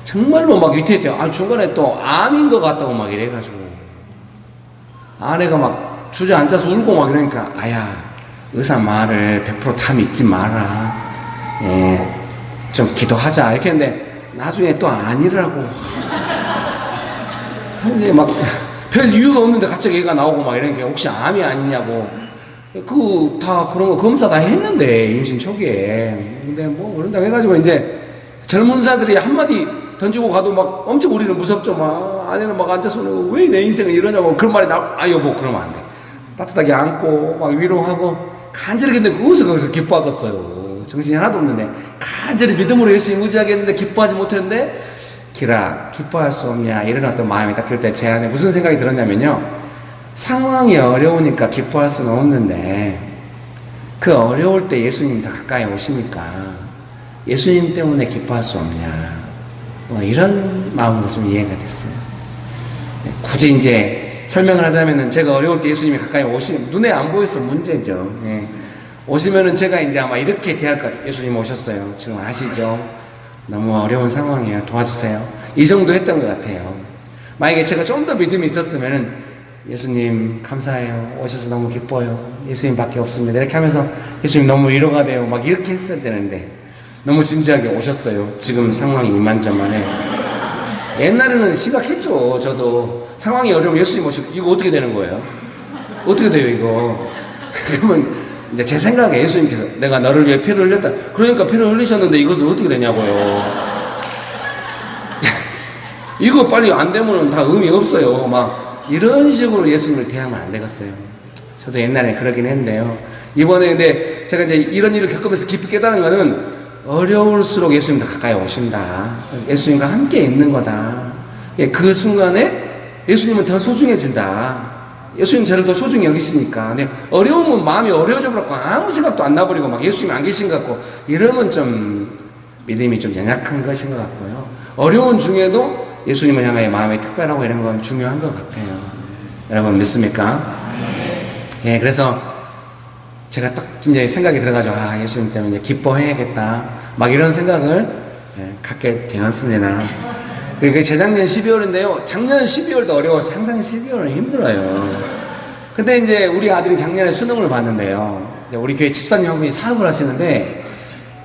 [SPEAKER 3] 정말로 막 위태위태요. 아 중간에 또 암인 것 같다고 막 이래가지고 아내가 막 주저앉아서 울고 막 이러니까 아야 의사 말을 100% 다 믿지 마라. 예, 좀 기도하자 이렇게 했는데 나중에 또 아니라고. 이제 막 별 이유가 없는데 갑자기 얘가 나오고 막 이러니까 혹시 암이 아니냐고. 그 다 그런 거 검사 다 했는데 임신 초기에. 근데 뭐 그런다고 해가지고 이제 젊은사들이 한마디 던지고 가도 막 엄청 우리는 무섭죠. 막 아내는 막 앉아서 왜 내 인생은 이러냐고 그런 말이 아 여보 그러면 안 돼. 따뜻하게 안고 막 위로하고 간절히 근데 거기서 기뻐하겠어요. 정신이 하나도 없는데 간절히 믿음으로 예수님 의지하겠는데 기뻐하지 못했는데 기라 기뻐할 수 없냐 이런 어떤 마음이 딱 들 때 제 안에 무슨 생각이 들었냐면요. 상황이 어려우니까 기뻐할 수는 없는데 그 어려울 때 예수님 더 가까이 오시니까 예수님 때문에 기뻐할 수 없냐 뭐 이런 마음으로 좀 이해가 됐어요. 굳이 이제 설명을 하자면은 제가 어려울 때 예수님이 가까이 오시는 눈에 안 보여서 문제죠. 예. 오시면은 제가 이제 아마 이렇게 대할 것 같아요. 예수님 오셨어요. 지금 아시죠? 너무 어려운 상황이에요. 도와주세요. 이 정도 했던 것 같아요. 만약에 제가 좀 더 믿음이 있었으면은 예수님 감사해요. 오셔서 너무 기뻐요. 예수님밖에 없습니다. 이렇게 하면서 예수님 너무 위로가 돼요. 막 이렇게 했어야 되는데 너무 진지하게 오셨어요. 지금 상황이 이만저만해. 옛날에는 심각했죠. 저도 상황이 어려우면 예수님 오시고 이거 어떻게 되는 거예요? 어떻게 돼요 이거? 그러면 이제 제 생각에 예수님께서 내가 너를 위해 피를 흘렸다. 그러니까 피를 흘리셨는데 이것은 어떻게 되냐고요. 이거 빨리 안 되면 다 의미 없어요. 막 이런 식으로 예수님을 대하면 안 되겠어요. 저도 옛날에 그러긴 했는데요. 이번에 근데 제가 이제 이런 일을 겪으면서 깊이 깨달은 거는 어려울수록 예수님 더 가까이 오신다. 예수님과 함께 있는 거다. 예, 그 순간에 예수님은 더 소중해진다. 예수님 저를 더 소중히 여기시니까. 근데 어려우면 마음이 어려워져 버렸고 아무 생각도 안 나버리고 막 예수님이 안 계신 것 같고 이러면 좀 믿음이 좀 연약한 것인 것 같고요. 어려운 중에도 예수님을 향하여 마음이 특별하고 이런 건 중요한 것 같아요. 여러분 믿습니까? 예, 그래서 제가 딱 이제 생각이 들어가지고 예수님 때문에 기뻐해야겠다 막 이런 생각을 갖게 되었습니다. 그게 재작년 12월인데요. 작년 12월도 어려워서 항상 12월은 힘들어요. 근데 이제 우리 아들이 작년에 수능을 봤는데요. 우리 교회 집사님 한 분이 사업을 하시는데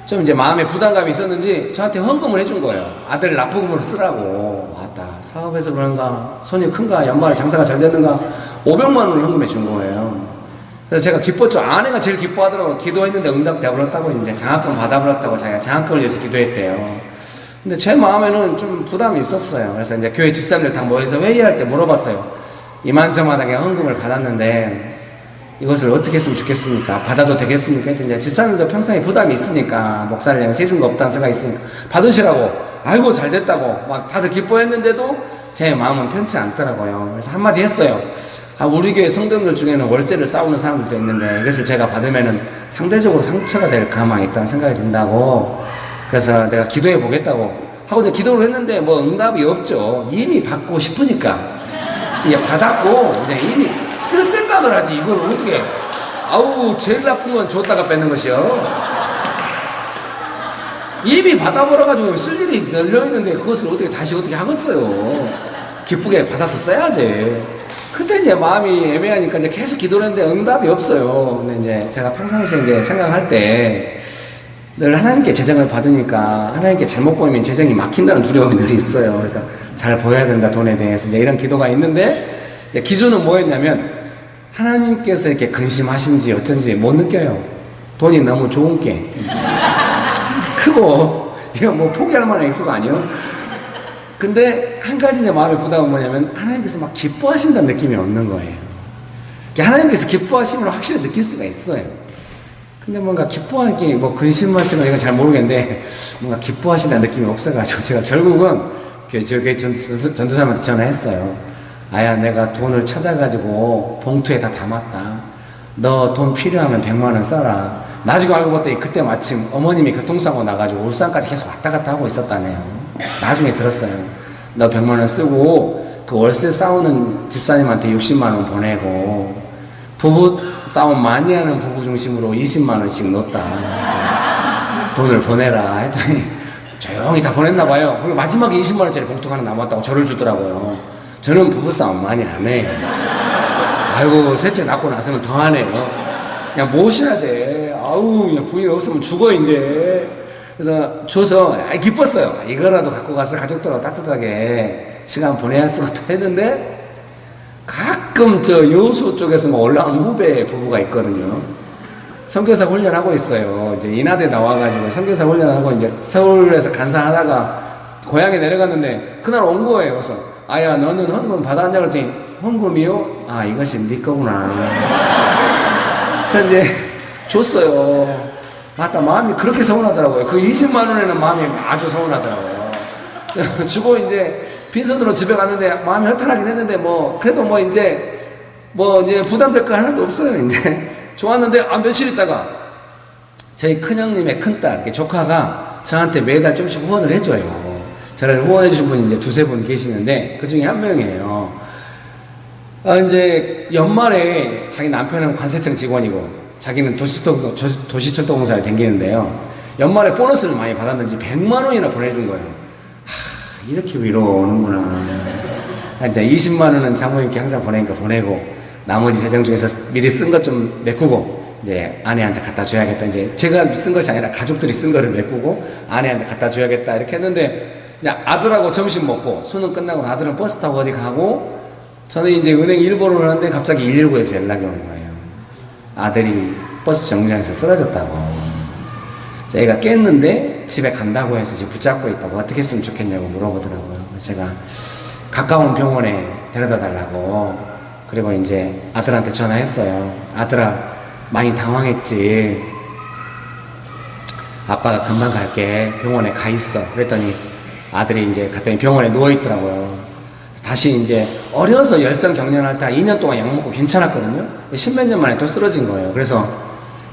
[SPEAKER 3] 좀 이제 마음에 부담감이 있었는지 저한테 헌금을 해준 거예요. 아들 납부금으로 쓰라고. 왔다. 사업해서 그런가? 손이 큰가? 연말에 장사가 잘 됐는가? 500만 원을 헌금해 준 거예요. 그래서 제가 기뻤죠. 아내가 제일 기뻐하더라고요. 기도했는데 응답 되어버렸다고 이제 장학금 받아버렸다고 자기가 장학금을 위해서 기도했대요. 근데 제 마음에는 좀 부담이 있었어요. 그래서 이제 교회 집사님들 다 모여서 회의할 때 물어봤어요. 이만저만하게 헌금을 받았는데 이것을 어떻게 했으면 좋겠습니까? 받아도 되겠습니까? 했더니 집사님도 평소에 부담이 있으니까 목사를 향해 세준 거 없다는 생각이 있으니까 받으시라고. 아이고 잘 됐다고 막 다들 기뻐했는데도 제 마음은 편치 않더라고요. 그래서 한마디 했어요. 우리 교회 성도들 중에는 월세를 싸우는 사람들도 있는데 이것을 제가 받으면은 상대적으로 상처가 될 가망이 있다는 생각이 든다고. 그래서 내가 기도해 보겠다고 하고 이제 기도를 했는데 뭐 응답이 없죠. 이미 받고 싶으니까 이제 받았고 이제 이미 쓸 생각을 하지 이걸 어떻게. 아우 제일 나쁜 건 줬다가 뺏는 것이요. 이미 받아버려가지고 쓸 일이 열려있는데 그것을 어떻게 하겠어요. 기쁘게 받아서 써야지. 그때 이제 마음이 애매하니까 이제 계속 기도를 했는데 응답이 없어요. 근데 이제 제가 평상시에 이제 생각할 때 늘 하나님께 재정을 받으니까 하나님께 잘못 보이면 재정이 막힌다는 두려움이 늘 있어요. 그래서 잘 보여야 된다 돈에 대해서 이제 이런 기도가 있는데 기준은 뭐였냐면 하나님께서 이렇게 근심하신지 어쩐지 못 느껴요. 돈이 너무 좋은 게 크고 이거 뭐 포기할 만한 액수가 아니에요. 근데 한 가지 내 마음의 부담은 뭐냐면 하나님께서 막 기뻐하신다는 느낌이 없는 거예요. 하나님께서 기뻐하심을 확실히 느낄 수가 있어요. 근데 뭔가 기뻐하기 뭐 근심하시면 이건 잘 모르겠는데 뭔가 기뻐하신다는 느낌이 없어가지고 제가 결국은 저기 전도사님한테 전화했어요. 아야 내가 돈을 찾아가지고 봉투에 다 담았다. 너 돈 필요하면 100만 원 써라. 나중에 알고 봤더니 그때 마침 어머님이 교통사고 나가지고 울산까지 계속 왔다 갔다 하고 있었다네요. 나중에 들었어요. 너 100만 원 쓰고 그 월세 싸우는 집사님한테 60만 원 보내고 부부 싸움 많이 하는 부부 중심으로 20만 원씩 넣었다. 그래서 돈을 보내라 했더니 조용히 다 보냈나 봐요. 그리고 마지막에 20만 원짜리 봉투가 하나 남았다고 저를 주더라고요. 저는 부부 싸움 많이 안 해요. 아이고 셋째 낳고 나서는 더 안 해요. 그냥 모셔야 돼. 아우 그냥 부인 없으면 죽어 이제. 그래서 줘서 기뻤어요. 이거라도 갖고 가서 가족들하고 따뜻하게 시간 보내야 쓰고 했는데 가끔 저 여수 쪽에서 뭐 올라온 후배 부부가 있거든요. 선교사 훈련하고 있어요. 이제 인하대 나와가지고 선교사 훈련하고 이제 서울에서 간사하다가 고향에 내려갔는데 그날 온 거예요. 그래서 아야 너는 헌금 받았냐 그랬더니 헌금이요? 아 이것이 네 거구나. 그래서 이제 줬어요. 맞다 마음이 그렇게 서운하더라고요. 그 20만 원에는 마음이 아주 서운하더라고요. 주고 이제 빈손으로 집에 갔는데 마음이 허탈하긴 했는데 뭐 그래도 뭐 이제 부담될 거 하나도 없어요. 이제 좋았는데 며칠 있다가 저희 큰형님의 큰딸 조카가 저한테 매달 좀씩 후원을 해줘요. 저를 후원해 주신 분이 이제 두세 분 계시는데 그 중에 한 명이에요. 이제 연말에 자기 남편은 관세청 직원이고 자기는 도시철도공사를 댕기는데요. 연말에 보너스를 많이 받았는지 100만 원이나 보내준 거예요. 이렇게 위로오는구나. 이제 20만 원은 장모님께 항상 보내니까 보내고 나머지 재정 중에서 미리 쓴 것 좀 메꾸고 이제 아내한테 갖다 줘야겠다. 이제 제가 쓴 것이 아니라 가족들이 쓴 거를 메꾸고 아내한테 갖다 줘야겠다 이렇게 했는데 그냥 아들하고 점심 먹고 수능 끝나고 아들은 버스 타고 어디 가고 저는 이제 은행 일본을 하는데 갑자기 119에서 연락이 오는 거예요. 아들이 버스 정류장에서 쓰러졌다고. 제가 깼는데 집에 간다고 해서 지금 붙잡고 있다고 어떻게 했으면 좋겠냐고 물어보더라고요. 제가 가까운 병원에 데려다 달라고. 그리고 이제 아들한테 전화했어요. 아들아 많이 당황했지. 아빠가 금방 갈게. 병원에 가 있어. 그랬더니 아들이 이제 갔더니 병원에 누워있더라고요. 다시 이제 어려서 열성 경련할 때 2년 동안 약 먹고 괜찮았거든요. 10몇 년 만에 또 쓰러진 거예요. 그래서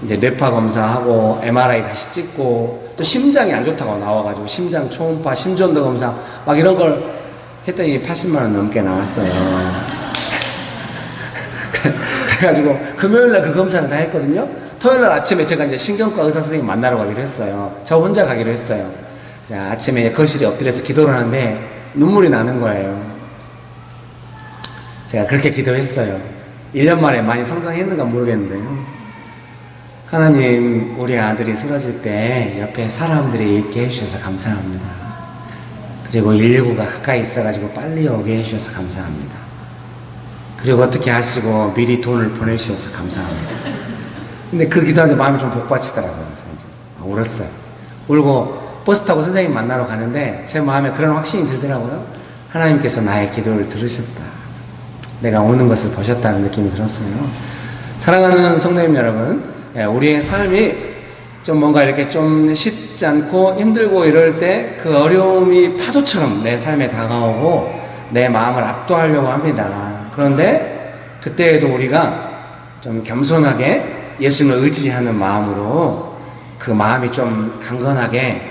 [SPEAKER 3] 이제 뇌파 검사하고 MRI 다시 찍고 또 심장이 안 좋다고 나와가지고 심장 초음파, 심전도 검사 막 이런 걸 했더니 80만 원 넘게 나왔어요. 그래가지고 금요일날 그 검사를 다 했거든요. 토요일날 아침에 제가 이제 신경과 의사 선생님 만나러 가기로 했어요. 저 혼자 가기로 했어요. 자, 아침에 거실에 엎드려서 기도를 하는데 눈물이 나는 거예요. 제가 그렇게 기도했어요. 1년 만에 많이 성장했는가 모르겠는데요. 하나님, 우리 아들이 쓰러질 때 옆에 사람들이 있게 해주셔서 감사합니다. 그리고 119가 가까이 있어가지고 빨리 오게 해주셔서 감사합니다. 그리고 어떻게 하시고 미리 돈을 보내주셔서 감사합니다. 근데 그 기도하는데 마음이 좀 복받치더라고요. 그래서 이제 울었어요. 울고 버스 타고 선생님 만나러 가는데 제 마음에 그런 확신이 들더라고요. 하나님께서 나의 기도를 들으셨다. 내가 오는 것을 보셨다는 느낌이 들었어요. 사랑하는 성도님 여러분, 우리의 삶이 좀 뭔가 이렇게 좀 쉽지 않고 힘들고 이럴 때 그 어려움이 파도처럼 내 삶에 다가오고 내 마음을 압도하려고 합니다. 그런데 그때에도 우리가 좀 겸손하게 예수님을 의지하는 마음으로 그 마음이 좀 강건하게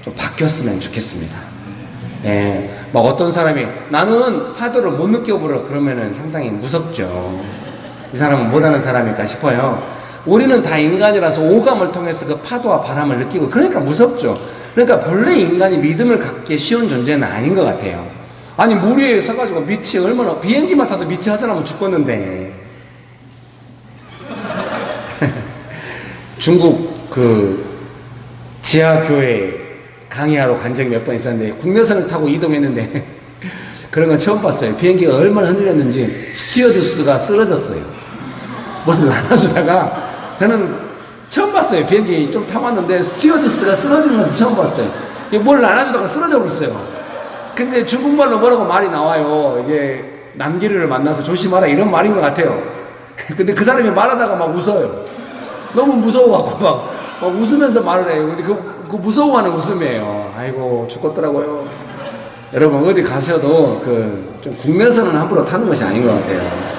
[SPEAKER 3] 좀 바뀌었으면 좋겠습니다. 예, 막 어떤 사람이 나는 파도를 못 느껴보려 그러면은 상당히 무섭죠. 이 사람은 못하는 사람일까 싶어요. 우리는 다 인간이라서 오감을 통해서 그 파도와 바람을 느끼고 그러니까 무섭죠. 그러니까 본래 인간이 믿음을 갖기 쉬운 존재는 아닌 것 같아요. 아니 물 위에 서가지고 밑이 얼마나 비행기만 타도 밑이 하찮으면 죽겠는데 중국 그 지하교회 강의하러 간 적이 몇 번 있었는데 국내선을 타고 이동했는데 그런 건 처음 봤어요. 비행기가 얼마나 흔들렸는지 스튜어디스가 쓰러졌어요. 무슨 나눠주다가 저는 처음 봤어요. 비행기 좀 타봤는데 스튜어디스가 쓰러지는 것을 처음 봤어요. 뭘 나눠주다가 쓰러져 버렸어요. 근데 중국말로 뭐라고 말이 나와요. 이게 남기류를 만나서 조심하라 이런 말인 것 같아요. 근데 그 사람이 말하다가 막 웃어요. 너무 무서워갖고 막 웃으면서 말을 해요. 근데 그 무서워하는 웃음이에요. 아이고 죽겠더라고요. 여러분 어디 가셔도 좀 국내선은 함부로 타는 것이 아닌 것 같아요.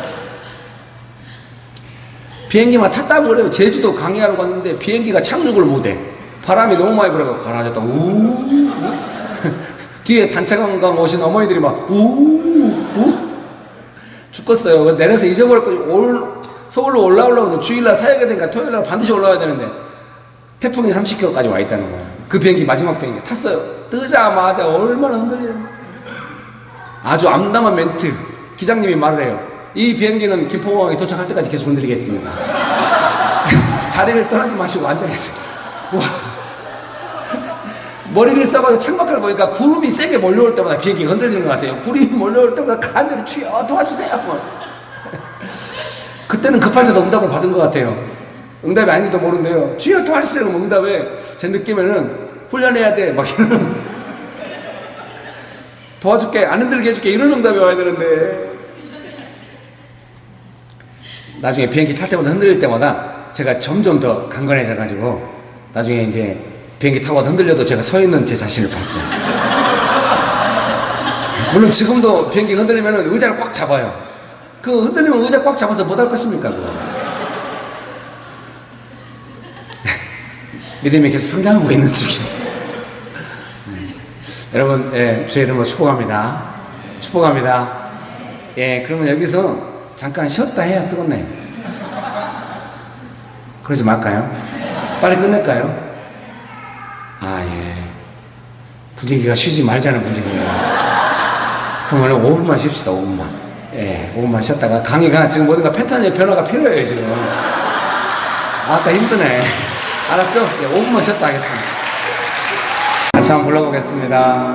[SPEAKER 3] 비행기만 탔다고 그래요. 제주도 강의하러 갔는데 비행기가 착륙을 못해. 바람이 너무 많이 불어서 가라앉았다. 우 뒤에 단체관광 오신 어머니들이 막 죽겠어요. 내려서 잊어버렸고 서울로 올라오려고 주일날 사역해야 되니까 토요일날 반드시 올라와야 되는데 태풍이 30km까지 와 있다는 거예요. 그 비행기 마지막 비행기 탔어요. 뜨자마자 얼마나 흔들려요. 아주 암담한 멘트. 기장님이 말을 해요. 이 비행기는 김포공항에 도착할 때까지 계속 흔들리겠습니다. 자리를 떠나지 마시고 앉아 계세요. 머리를 써가지고 창밖을 보니까 구름이 세게 몰려올 때마다 비행기가 흔들리는 것 같아요. 구름이 몰려올 때마다 간절히 주여 도와주세요. 그때는 급할 때도 응답을 받은 것 같아요. 응답이 아닌지도 모르는데요. 주여 도와주세요. 응답에 제 느낌에는 훈련해야 돼. 막 이러는 도와줄게. 안 흔들게 해줄게. 이런 응답이 와야 되는데 나중에 비행기 탈 때마다 흔들릴 때마다 제가 점점 더 강건해져가지고 나중에 이제 비행기 타고 흔들려도 제가 서 있는 제 자신을 봤어요. 물론 지금도 비행기 흔들리면 의자를 꽉 잡아요. 그 흔들리면 의자 꽉 잡아서 못 할 것입니까? 그거. 믿음이 계속 성장하고 있는 중이에요. 여러분, 예, 주의 이름으로 축복합니다. 축복합니다. 예, 그러면 여기서 잠깐 쉬었다 해야 쓰겠네. 그러지 말까요? 빨리 끝낼까요? 아, 예. 분위기가 쉬지 말자는 분위기예요. 그러면 5분만 쉽시다, 5분만. 예, 5분만 쉬었다가 강의가 지금 뭐든가 패턴의 변화가 필요해요, 지금. 아따, 힘드네. 알았죠? 예, 5분만 쉬었다 하겠습니다. 같이 한번 불러보겠습니다.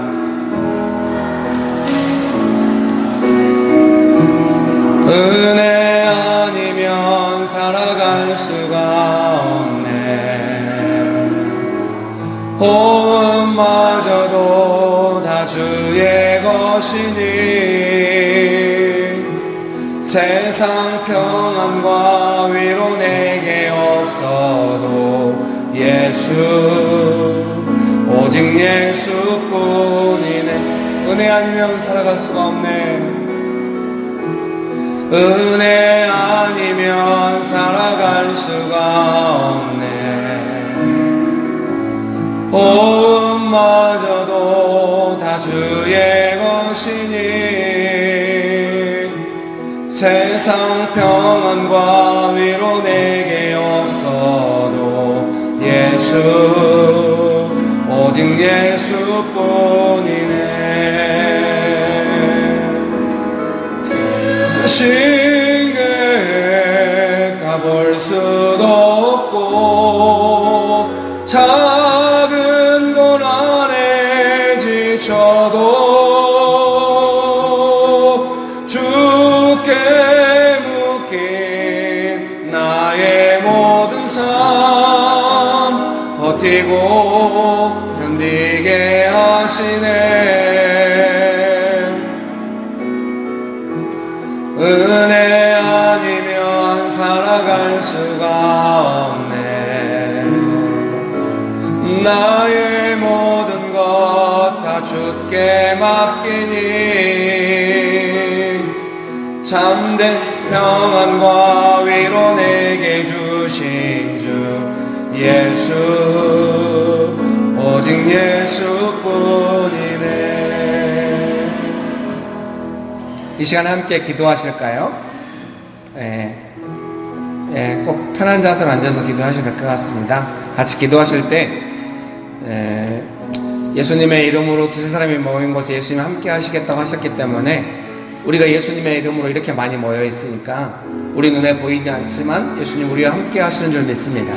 [SPEAKER 3] 은혜 아니면 살아갈 수가 없네. 호흡마저도 다 주의 것이니 세상 평안과 위로 내게 없어도 예수 오직 예수뿐이네. 은혜 아니면 살아갈 수가 없네. 은혜 아니면 살아갈 수가 없네. 호흡마저도 다 주의 것이니 세상 평안과 위로 내게 없어도 예수 오직 예수뿐이네. 신계 가볼 수도 없고 작은 고난에 지쳐도 주께 묶인 나의 모든 삶 버티고 견디게 하시네. 은혜 아니면 살아갈 수가 없네. 나의 모든 것 다 주께 맡기니 참된 평안과 위로 내게 주신 주 예수 오직 예수뿐이네. 이 시간 함께 기도하실까요? 꼭 편한 자세로 앉아서 기도하셔도 될 것 같습니다. 같이 기도하실 때 예수님의 이름으로 두세 사람이 모인 곳에 예수님이 함께 하시겠다고 하셨기 때문에 우리가 예수님의 이름으로 이렇게 많이 모여 있으니까 우리 눈에 보이지 않지만 예수님 우리와 함께 하시는 줄 믿습니다.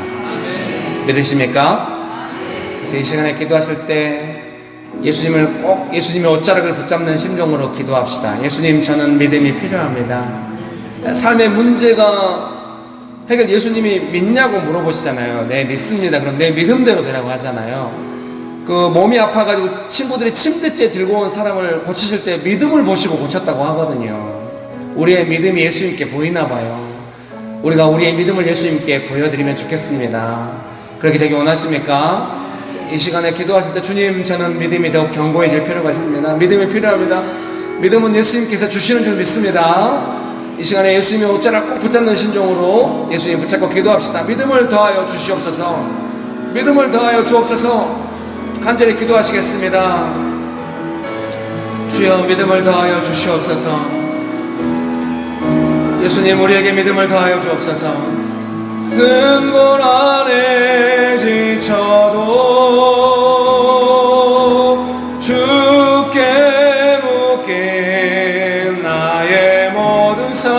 [SPEAKER 3] 믿으십니까? 그래서 이 시간에 기도하실 때 예수님을 꼭 예수님의 옷자락을 붙잡는 심정으로 기도합시다. 예수님, 저는 믿음이 필요합니다. 삶의 문제가 해결 예수님이 믿냐고 물어보시잖아요. 네, 믿습니다. 그럼 내 믿음대로 되라고 하잖아요. 그 몸이 아파가지고 친구들이 침대째 들고 온 사람을 고치실 때 믿음을 보시고 고쳤다고 하거든요. 우리의 믿음이 예수님께 보이나 봐요. 우리가 우리의 믿음을 예수님께 보여드리면 좋겠습니다. 그렇게 되기 원하십니까? 이 시간에 기도하실 때 주님, 저는 믿음이 더욱 견고해질 필요가 있습니다. 믿음이 필요합니다. 믿음은 예수님께서 주시는 줄 믿습니다. 이 시간에 예수님의 옷자락 꼭 붙잡는 심정으로 예수님 붙잡고 기도합시다. 믿음을 더하여 주시옵소서. 믿음을 더하여 주옵소서. 간절히 기도하시겠습니다. 주여, 믿음을 더하여 주시옵소서. 예수님, 우리에게 믿음을 더하여 주옵소서. 큰 고난에 지쳐도 주께 묶인 나의 모든 삶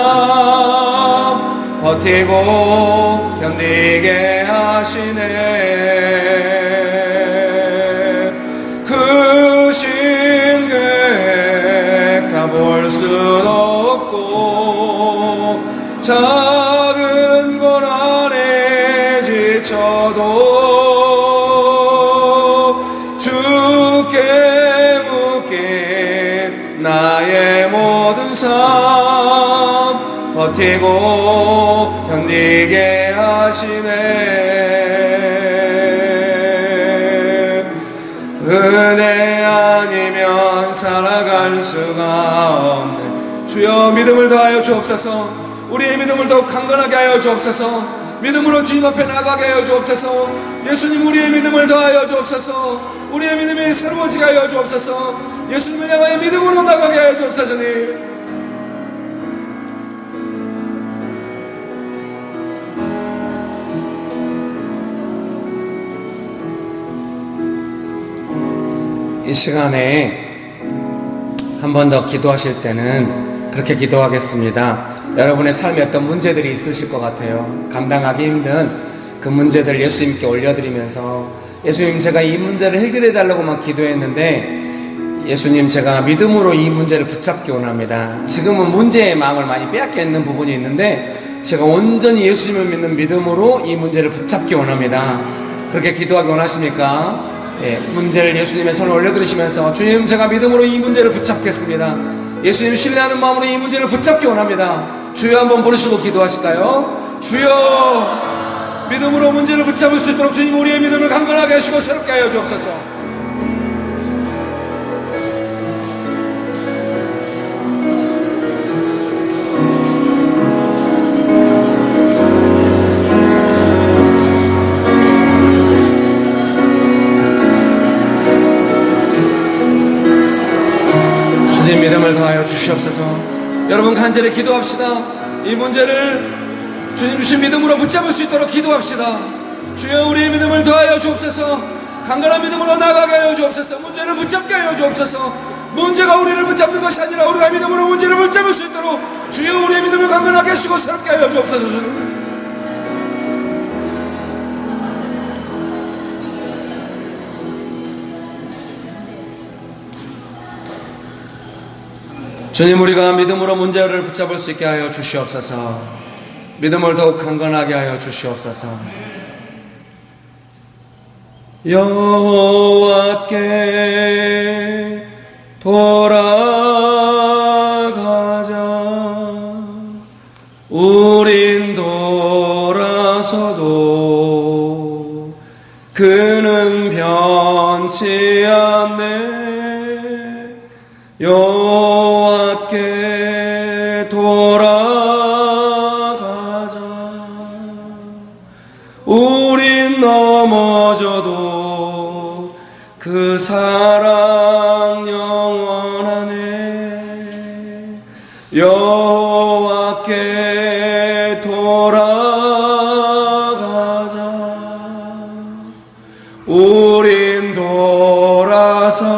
[SPEAKER 3] 버티고 견디게 하시네. 그 신계 가볼 수도 없고 작은 고난에 지쳐도 주께 묶인 나의 모든 삶 버티고 견디게 하시네. 은혜 아니면 살아갈 수가 없네. 주여, 믿음을 더하여 주옵소서. 우리의 믿음을 더욱 강건하게 하여 주옵소서. 믿음으로 주님 앞에 나가게 하여 주옵소서. 예수님, 우리의 믿음을 더하여 주옵소서. 우리의 믿음이 새로워지게 하여 주옵소서. 예수님을 향하여 믿음으로 나가게 하여 주옵소서. 이 시간에 한 번 더 기도하실 때는 그렇게 기도하겠습니다. 여러분의 삶에 어떤 문제들이 있으실 것 같아요. 감당하기 힘든 그 문제들 예수님께 올려드리면서, 예수님, 제가 이 문제를 해결해 달라고만 기도했는데 예수님, 제가 믿음으로 이 문제를 붙잡기 원합니다. 지금은 문제의 마음을 많이 빼앗겨 있는 부분이 있는데 제가 온전히 예수님을 믿는 믿음으로 이 문제를 붙잡기 원합니다. 그렇게 기도하기 원하십니까? 문제를 예수님의 손에 올려드리시면서, 주님, 제가 믿음으로 이 문제를 붙잡겠습니다. 예수님 신뢰하는 마음으로 이 문제를 붙잡기 원합니다. 주여, 한번 부르시고 기도하실까요? 주여, 믿음으로 문제를 붙잡을 수 있도록 주님, 우리의 믿음을 강건하게 하시고 새롭게 하여 주옵소서. 주님 믿음을 더하여 주시옵소서. 여러분 간절히 기도합시다. 이 문제를 주님 주신 믿음으로 붙잡을 수 있도록 기도합시다. 주여 우리의 믿음을 더하여 주옵소서. 강건한 믿음으로 나가게 하여 주옵소서. 문제를 붙잡게 하여 주옵소서. 문제가 우리를 붙잡는 것이 아니라 우리가 믿음으로 문제를 붙잡을 수 있도록 주여 우리의 믿음을 강건하게 하시고 새롭게 하여 주옵소서. 주님 주님 우리가 믿음으로 문제를 붙잡을 수 있게 하여 주시옵소서. 믿음을 더욱 강건하게 하여 주시옵소서. 여호와께 돌아가자. 우린 돌아서도 그는 변치 않네. 여호와께 돌아가자. 우린 넘어져도 그 사랑 영원하네. 여호와께 돌아가자. 우린 돌아서도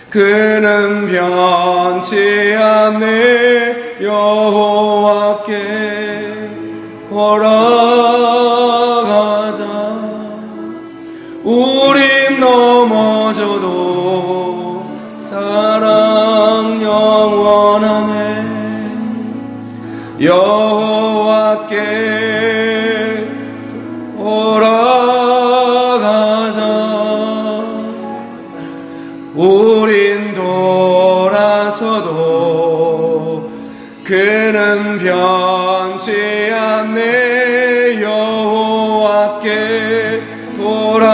[SPEAKER 3] 그는 변치 않네. 여호와께 돌아가자. 우린 넘어져도 사랑 영원하네. 여호와께 돌아가자. 우린 돌아서도 그는 변치 않네. 여호와께 돌아가자.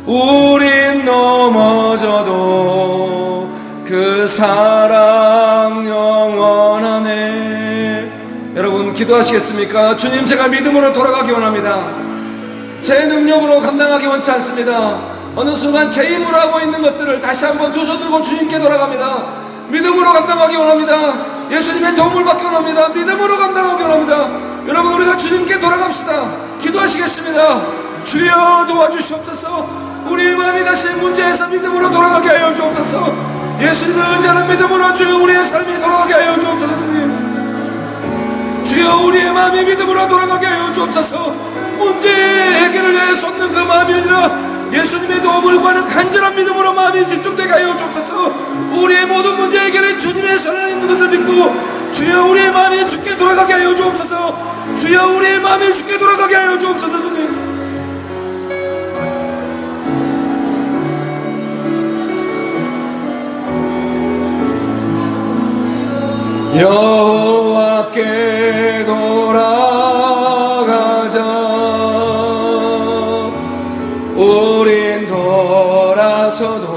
[SPEAKER 3] 우린 넘어져도 그 사랑 영원하네. 여러분 기도하시겠습니까? 주님 제가 믿음으로 돌아가기 원합니다. 제 능력으로 감당하기 원치 않습니다. 어느 순간 제 힘으로 하고 있는 것들을 다시 한번 두 손 들고 주님께 돌아갑니다. 믿음으로 감당하기 원합니다. 예수님의 도움을 받기 원합니다. 믿음으로 감당하기 원합니다. 여러분 우리가 주님께 돌아갑시다. 기도하시겠습니다. 주여 도와주시옵소서. 우리의 마음이 다시 문제에서 믿음으로 돌아가게 하여 주옵소서. 예수님을 의지하는 믿음으로 주여 우리의 삶이 돌아가게 하여 주옵소서. 주여 우리의 마음이 믿음으로 돌아가게 하여 주옵소서. 문제의 해결을 위해 쏟는 그 마음이 아니라 예수님의 도움을 구하는 간절한 믿음으로 마음이 집중되게 하여 주옵소서. 우리의 모든 문제 해결에 주님의 손에 있는 것을 믿고 주여 우리의 마음이 주께 돌아가게 하여 주옵소서. 주여 우리의 마음이 주께 돌아가게 하여 주옵소서. 주님 여호와께 돌아가자. 우린 돌아서도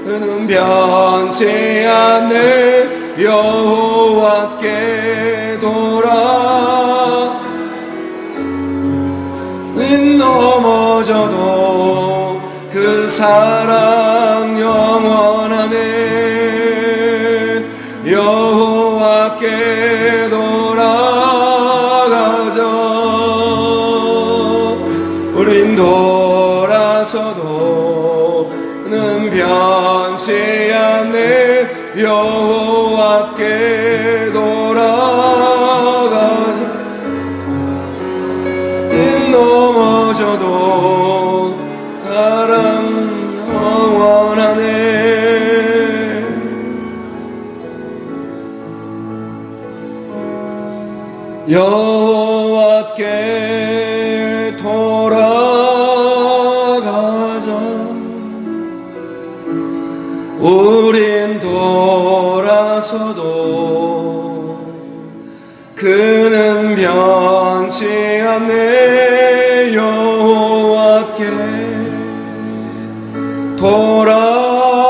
[SPEAKER 3] 그는 변치 않네. 여호와께 우린 넘어져도 그 사랑 영원하네. 여호와께 돌아가자. 우린 돌아서도 는 변치 않네. 여호와께 돌아가자. 는 넘어져도 사랑 영원하네. 여호와께 돌아가자. 우린 돌아서도 그는 변치 않네. 여호와께 돌아가자.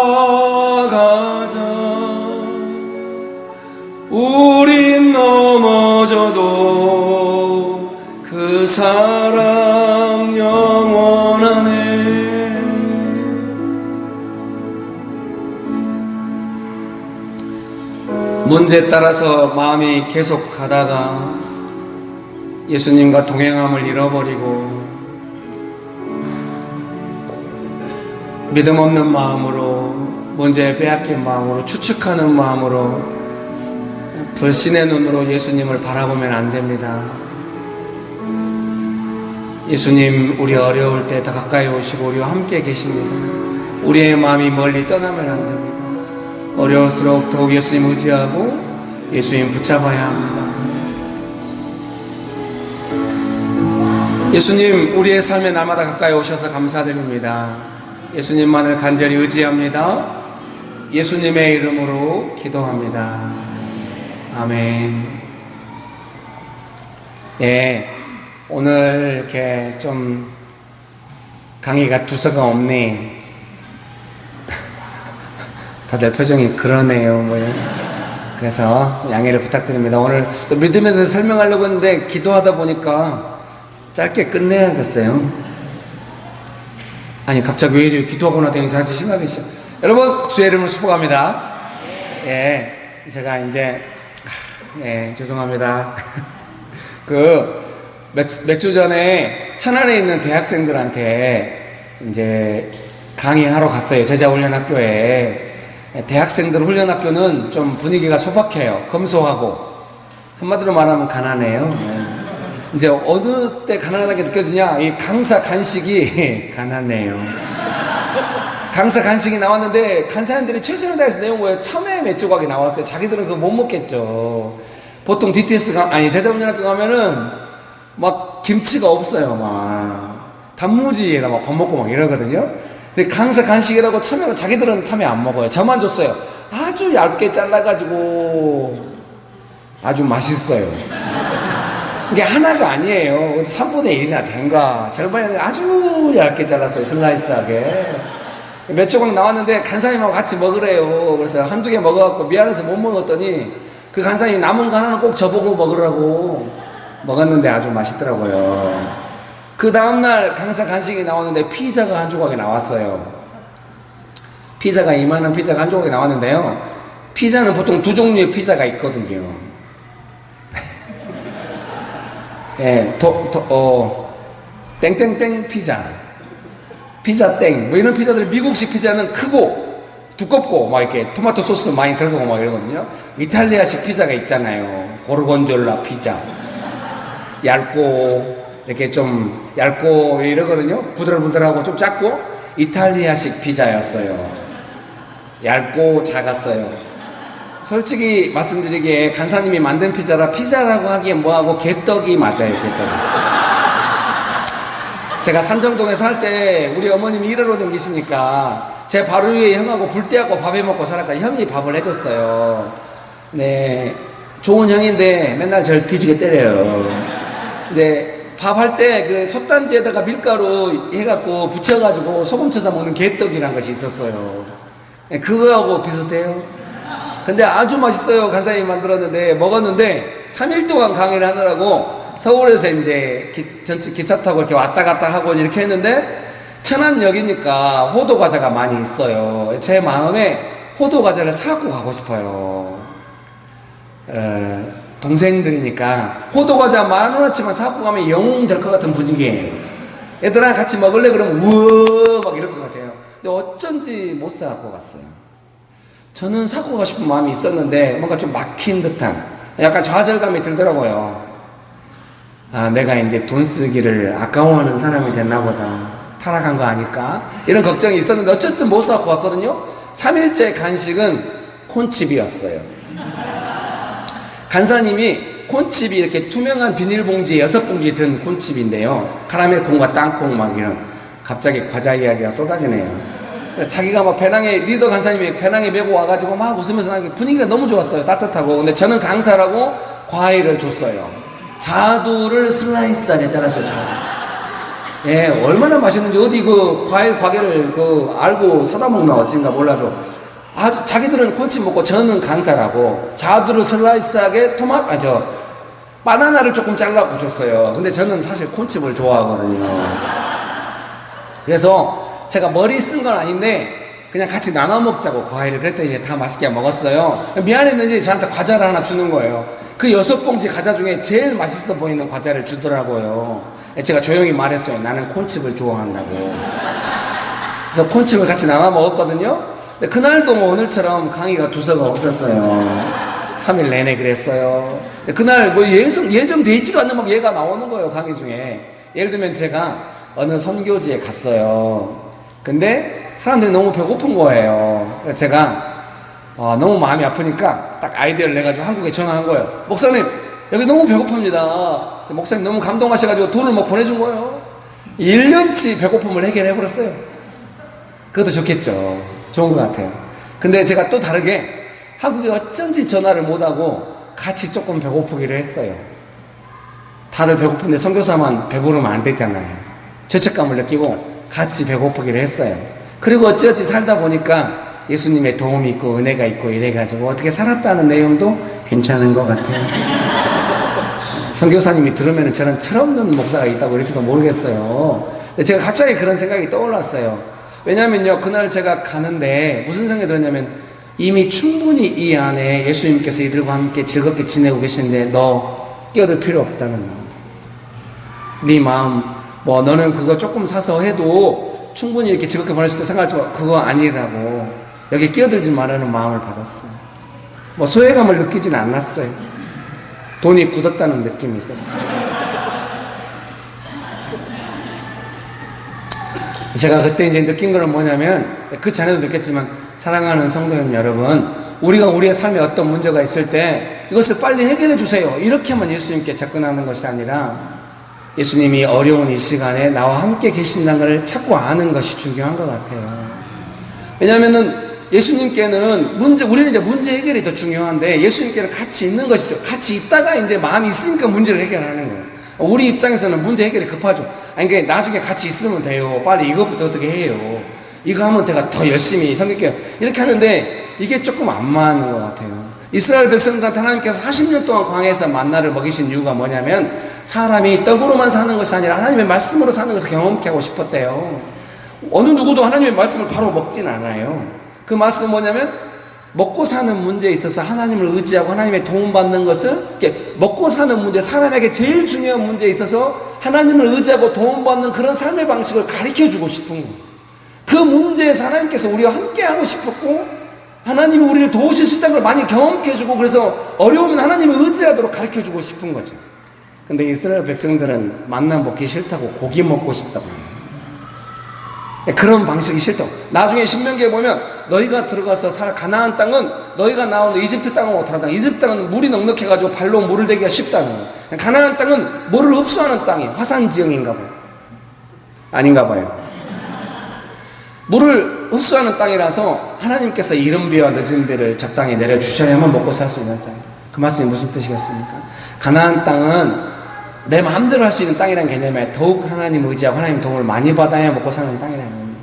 [SPEAKER 3] 우린 넘어져도 그 사랑 영원하네. 문제에 따라서 마음이 계속 가다가 예수님과 동행함을 잃어버리고 믿음 없는 마음으로, 문제에 빼앗긴 마음으로, 추측하는 마음으로, 불신의 눈으로 예수님을 바라보면 안 됩니다. 예수님, 우리 어려울 때 더 가까이 오시고 우리와 함께 계십니다. 우리의 마음이 멀리 떠나면 안 됩니다. 어려울수록 더욱 예수님 의지하고 예수님 붙잡아야 합니다. 예수님, 우리의 삶에 날마다 가까이 오셔서 감사드립니다. 예수님만을 간절히 의지합니다. 예수님의 이름으로 기도합니다. 아멘. 예, 오늘 이렇게 좀 강의가 두서가 없네. 다들 표정이 그러네요. 뭐. 그래서 양해를 부탁드립니다. 오늘 믿음에 대해서 설명하려고 했는데 기도하다 보니까 짧게 끝내야겠어요. 아니, 갑자기 왜 이래? 기도하고 나더니 다시 심하게 시작. 여러분, 주의 이름으로 축복합니다. 예, 제가 이제, 죄송합니다. 몇 주 전에 천안에 있는 대학생들한테 이제 강의하러 갔어요. 제자훈련학교에. 대학생들 훈련학교는 좀 분위기가 소박해요. 검소하고. 한마디로 말하면 가난해요. 이제 어느 때 가난하게 느껴지냐? 이 강사 간식이 가난해요. 강사 간식이 나왔는데 간사님들이 최선을 다해서 내온 거예요. 참외 몇 조각이 나왔어요. 자기들은 그거 못 먹겠죠. 보통 제자훈련학교 가면은 막 김치가 없어요. 막 단무지에다 막 밥 먹고 막 이러거든요. 근데 강사 간식이라고 참외가 자기들은 참외 안 먹어요. 저만 줬어요. 아주 얇게 잘라가지고 아주 맛있어요. 이게 하나가 아니에요. 3분의 1이나 된가. 절반이 아주 얇게 잘랐어요. 슬라이스하게. 몇 조각 나왔는데 간사님하고 같이 먹으래요. 그래서 한두 개 먹어갖고 미안해서 못 먹었더니 그 간사님이 남은 거 하나는 꼭 저보고 먹으라고 먹었는데 아주 맛있더라고요. 그 다음날 강사 간식이 나왔는데 피자가 한 조각이 나왔어요. 피자가 이만한 피자가 한 조각이 나왔는데요. 피자는 보통 두 종류의 피자가 있거든요. 예, 땡땡땡 피자, 피자 땡, 뭐 이런 피자들이 미국식 피자는 크고 두껍고 막 이렇게 토마토 소스 많이 들어가고 막 이러거든요. 이탈리아식 피자가 있잖아요. 고르곤졸라 피자, 얇고 이렇게 좀 얇고 이러거든요. 부들부들하고 좀 작고. 이탈리아식 피자였어요. 얇고 작았어요. 솔직히 말씀드리기에 간사님이 만든 피자라 피자라고 하기엔 뭐하고 개떡이 맞아요. 개떡이. 제가 산정동에 살 때 우리 어머님이 일하러 다니시니까 제 바로 위에 형하고 불대하고 밥해 먹고 살았까 형이 밥을 해줬어요. 네, 좋은 형인데 맨날 절 뒤지게 때려요. 이제 밥 할 때 그 솥단지에다가 밀가루 해갖고 붙여가지고 소금 쳐서 먹는 개떡이란 것이 있었어요. 그거하고 비슷해요. 근데 아주 맛있어요. 간사님이 만들었는데 먹었는데 3일 동안 강의를 하느라고 서울에서 이제 기차 타고 이렇게 왔다 갔다 하고 이렇게 했는데 천안역이니까 호두 과자가 많이 있어요. 제 마음에 호두 과자를 사갖고 가고 싶어요. 동생들이니까 호두 과자 10,000원어치만 사갖고 가면 영웅 될 것 같은 분위기예요. 애들랑 같이 먹을래 그러면 우와 막 이럴 것 같아요. 근데 어쩐지 못 사갖고 갔어요. 저는 사고 가고 싶은 마음이 있었는데 뭔가 좀 막힌 듯한 약간 좌절감이 들더라고요. 아, 내가 이제 돈 쓰기를 아까워하는 사람이 됐나 보다. 타락한 거 아닐까? 이런 걱정이 있었는데 어쨌든 못 사고 왔거든요. 3일째 간식은 콘칩이었어요. 간사님이 콘칩이 이렇게 투명한 비닐봉지에 6봉지 든 콘칩인데요. 카라멜 콩과 땅콩 막 이런 갑자기 과자 이야기가 쏟아지네요. 자기가 막 배낭에 리더 간사님이 배낭에 메고 와가지고 막 웃으면서 분위기가 너무 좋았어요. 따뜻하고. 근데 저는 강사라고 과일을 줬어요. 자두를 슬라이스하게 잘라서 자두. 예, 얼마나 맛있는지 어디 그 과일 가게를 그 알고 사다 먹나 어쩐가 몰라도 아주 자기들은 콘칩 먹고 저는 강사라고 자두를 슬라이스하게 바나나를 조금 잘라고 줬어요. 근데 저는 사실 콘칩을 좋아하거든요. 그래서 제가 머리 쓴 건 아닌데 그냥 같이 나눠 먹자고 과일을 그랬더니 다 맛있게 먹었어요. 미안했는지 저한테 과자를 하나 주는 거예요. 그 6봉지 과자 중에 제일 맛있어 보이는 과자를 주더라고요. 제가 조용히 말했어요. 나는 콘칩을 좋아한다고. 그래서 콘칩을 같이 나눠 먹었거든요. 근데 그날도 뭐 오늘처럼 강의가 두서가 없었어요. 3일 내내 그랬어요. 그날 뭐 예정돼 있지도 않는 막 얘가 나오는 거예요, 강의 중에. 예를 들면 제가 어느 선교지에 갔어요. 근데 사람들이 너무 배고픈 거예요. 그래서 제가 너무 마음이 아프니까 딱 아이디어를 내가지고 한국에 전화한 거예요. 목사님, 여기 너무 배고픕니다. 목사님 너무 감동하셔가지고 돈을 막 보내준 거예요. 1년치 배고픔을 해결해버렸어요. 그것도 좋겠죠. 좋은 것 같아요. 근데 제가 또 다르게 한국에 어쩐지 전화를 못하고 같이 조금 배고프기를 했어요. 다들 배고픈데 선교사만 배부르면 안 됐잖아요. 죄책감을 느끼고 같이 배고프기를 했어요. 그리고 어찌어찌 살다 보니까 예수님의 도움이 있고 은혜가 있고 이래가지고 어떻게 살았다는 내용도 괜찮은 것 같아요. 선교사님이 들으면 저는 철없는 목사가 있다고 그럴지도 모르겠어요. 근데 제가 갑자기 그런 생각이 떠올랐어요. 왜냐면요, 그날 제가 가는데 무슨 생각이 들었냐면 이미 충분히 이 안에 예수님께서 이들과 함께 즐겁게 지내고 계신데 너 끼어들 필요 없다는 마음. 네 마음, 뭐 너는 그거 조금 사서 해도 충분히 이렇게 즐겁게 보낼 수 있다고 생각하지만 그거 아니라고 여기 끼어들지 말라는 마음을 받았어요. 뭐 소외감을 느끼진 않았어요. 돈이 굳었다는 느낌이 있었어요. 제가 그때 이제 느낀 거는 뭐냐면, 그 전에도 느꼈지만, 사랑하는 성도님 여러분, 우리가 우리의 삶에 어떤 문제가 있을 때 이것을 빨리 해결해 주세요. 이렇게만 예수님께 접근하는 것이 아니라 예수님이 어려운 이 시간에 나와 함께 계신다는 걸 자꾸 아는 것이 중요한 것 같아요. 왜냐하면은 예수님께는 우리는 이제 문제 해결이 더 중요한데 예수님께는 같이 있는 것이죠. 같이 있다가 이제 마음이 있으니까 문제를 해결하는 거예요. 우리 입장에서는 문제 해결이 급하죠. 아니, 그러니까 나중에 같이 있으면 돼요. 빨리 이것부터 어떻게 해요. 이거 하면 내가 더 열심히 섬길게요. 이렇게 하는데 이게 조금 안 맞는 것 같아요. 이스라엘 백성들한테 하나님께서 40년 동안 광야에서 만나를 먹이신 이유가 뭐냐면 사람이 떡으로만 사는 것이 아니라 하나님의 말씀으로 사는 것을 경험케 하고 싶었대요. 어느 누구도 하나님의 말씀을 바로 먹진 않아요. 그 말씀은 뭐냐면 먹고 사는 문제에 있어서 하나님을 의지하고 하나님의 도움받는 것을 이렇게 먹고 사는 문제, 사람에게 제일 중요한 문제에 있어서 하나님을 의지하고 도움받는 그런 삶의 방식을 가르쳐주고 싶은 거예요. 그 문제에서 하나님께서 우리와 함께하고 싶었고 하나님이 우리를 도우실 수 있다는 걸 많이 경험케 해주고 그래서 어려우면 하나님을 의지하도록 가르쳐주고 싶은 거죠. 근데 이스라엘 백성들은 만나 먹기 싫다고 고기 먹고 싶다고 해요. 그런 방식이 싫다고. 나중에 신명기에 보면 너희가 들어가서 살 가나안 땅은 너희가 나오는 이집트 땅은 못하는 땅. 이집트 땅은 물이 넉넉해가지고 발로 물을 대기가 쉽다는 거예요. 가나안 땅은 물을 흡수하는 땅이에요. 화산 지형인가 봐요. 아닌가 봐요. 물을 흡수하는 땅이라서 하나님께서 이른 비와 늦은 비를 적당히 내려주셔야만 먹고 살 수 있는 땅이에요. 그 말씀이 무슨 뜻이겠습니까? 가나안 땅은 내 마음대로 할 수 있는 땅이라는 개념에 더욱 하나님 의지하고 하나님 도움을 많이 받아야 먹고 사는 땅이라는 겁니다.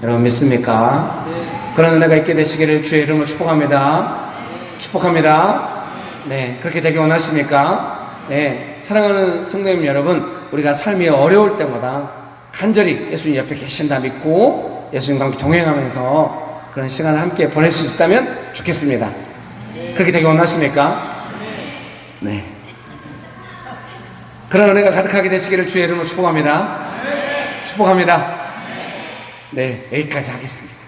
[SPEAKER 3] 여러분 믿습니까? 네. 그런 은혜가 있게 되시기를 주의 이름으로 축복합니다. 네. 축복합니다. 네, 그렇게 되기 원하십니까? 네, 사랑하는 성도님 여러분, 우리가 삶이 어려울 때마다 간절히 예수님 옆에 계신다 믿고 예수님과 함께 동행하면서 그런 시간을 함께 보낼 수 있다면 좋겠습니다. 네. 그렇게 되기 원하십니까? 네. 그런 은혜가 가득하게 되시기를 주의 이름으로 축복합니다. 축복합니다. 네, 여기까지 하겠습니다.